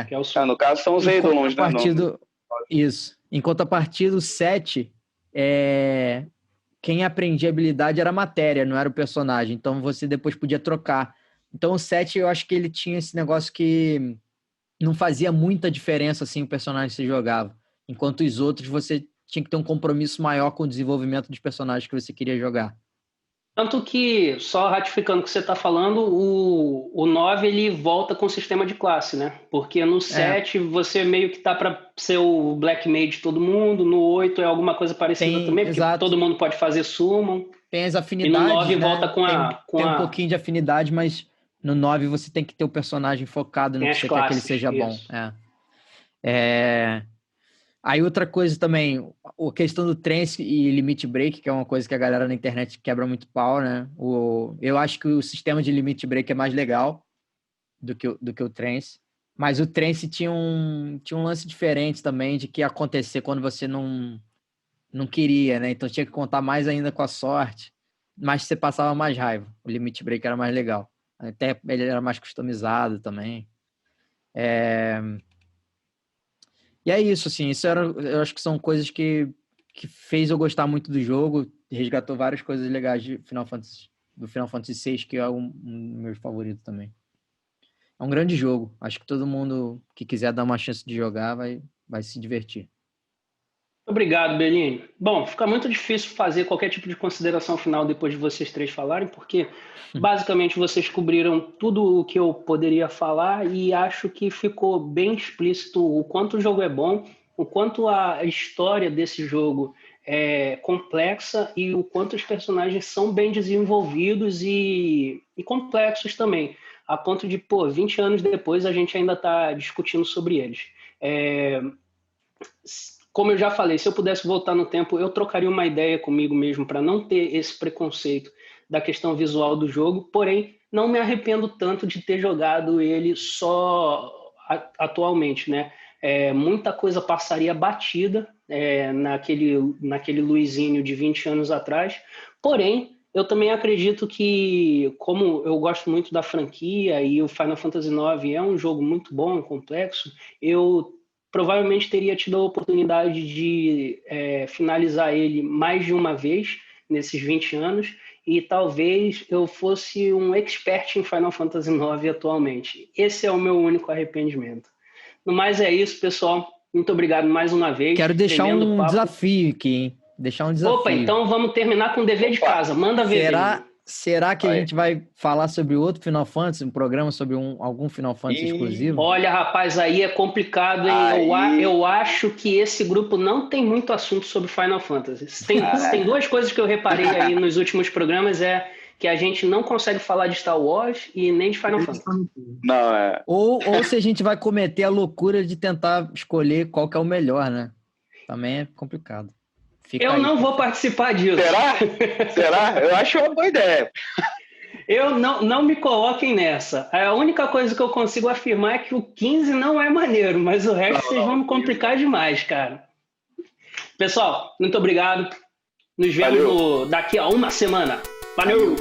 Que é o summon. No caso são os Eidolons, né? Isso. Enquanto a partir do 7, quem aprendia a habilidade era a matéria, não era o personagem. Então você depois podia trocar. Então o 7, eu acho que ele tinha esse negócio que não fazia muita diferença assim o personagem que você jogava. Enquanto os outros, você tinha que ter um compromisso maior com o desenvolvimento dos personagens que você queria jogar. Tanto que, só ratificando o que você está falando, o 9 ele volta com o sistema de classe, né? Porque no 7 você meio que tá para ser o Black Mage de todo mundo, no 8 é alguma coisa parecida também, porque todo mundo pode fazer summon. Tem as afinidades, e no 9 né? volta tem um pouquinho de afinidade, mas no 9 você tem que ter o personagem focado no que você quer que ele seja bom. Aí outra coisa também, a questão do trance e limit break, que é uma coisa que a galera na internet quebra muito pau, né? Eu acho que o sistema de limit break é mais legal do que o trance, mas o trance tinha um lance diferente também de que ia acontecer quando você não queria, né? Então tinha que contar mais ainda com a sorte, mas você passava mais raiva. O limit break era mais legal. Até ele era mais customizado também. E é isso, assim, eu acho que são coisas que fez eu gostar muito do jogo, resgatou várias coisas legais do Final Fantasy VI, que é um dos meus favoritos também. É um grande jogo, acho que todo mundo que quiser dar uma chance de jogar vai se divertir. Obrigado, Belinho. Bom, fica muito difícil fazer qualquer tipo de consideração final depois de vocês 3 falarem, porque basicamente vocês cobriram tudo o que eu poderia falar e acho que ficou bem explícito o quanto o jogo é bom, o quanto a história desse jogo complexa e o quanto os personagens são bem desenvolvidos e complexos também, a ponto de, 20 anos depois a gente ainda está discutindo sobre eles. Como eu já falei, se eu pudesse voltar no tempo, eu trocaria uma ideia comigo mesmo para não ter esse preconceito da questão visual do jogo, porém, não me arrependo tanto de ter jogado ele só atualmente, né? Muita coisa passaria batida naquele Luizinho de 20 anos atrás, porém, eu também acredito que, como eu gosto muito da franquia e o Final Fantasy IX é um jogo muito bom, complexo, eu provavelmente teria tido a oportunidade de finalizar ele mais de uma vez nesses 20 anos e talvez eu fosse um expert em Final Fantasy IX atualmente. Esse é o meu único arrependimento. No mais é isso, pessoal. Muito obrigado mais uma vez. Quero deixar um desafio aqui, hein? Deixar um desafio. Opa, então vamos terminar com o dever de casa. Manda ver. Será que a gente vai falar sobre outro Final Fantasy, um programa sobre algum Final Fantasy exclusivo? Olha, rapaz, aí é complicado, hein? Eu acho que esse grupo não tem muito assunto sobre Final Fantasy. Tem duas coisas que eu reparei aí nos últimos programas, que a gente não consegue falar de Star Wars e nem de Final Fantasy. Não, Ou se a gente vai cometer a loucura de tentar escolher qual que é o melhor, né? Também é complicado. Eu não vou participar disso. Será? Eu acho uma boa ideia. Eu não me coloquem nessa. A única coisa que eu consigo afirmar é que o 15 não é maneiro, mas o resto vocês vão me complicar demais, cara. Pessoal, muito obrigado. Nos vemos daqui a uma semana. Valeu!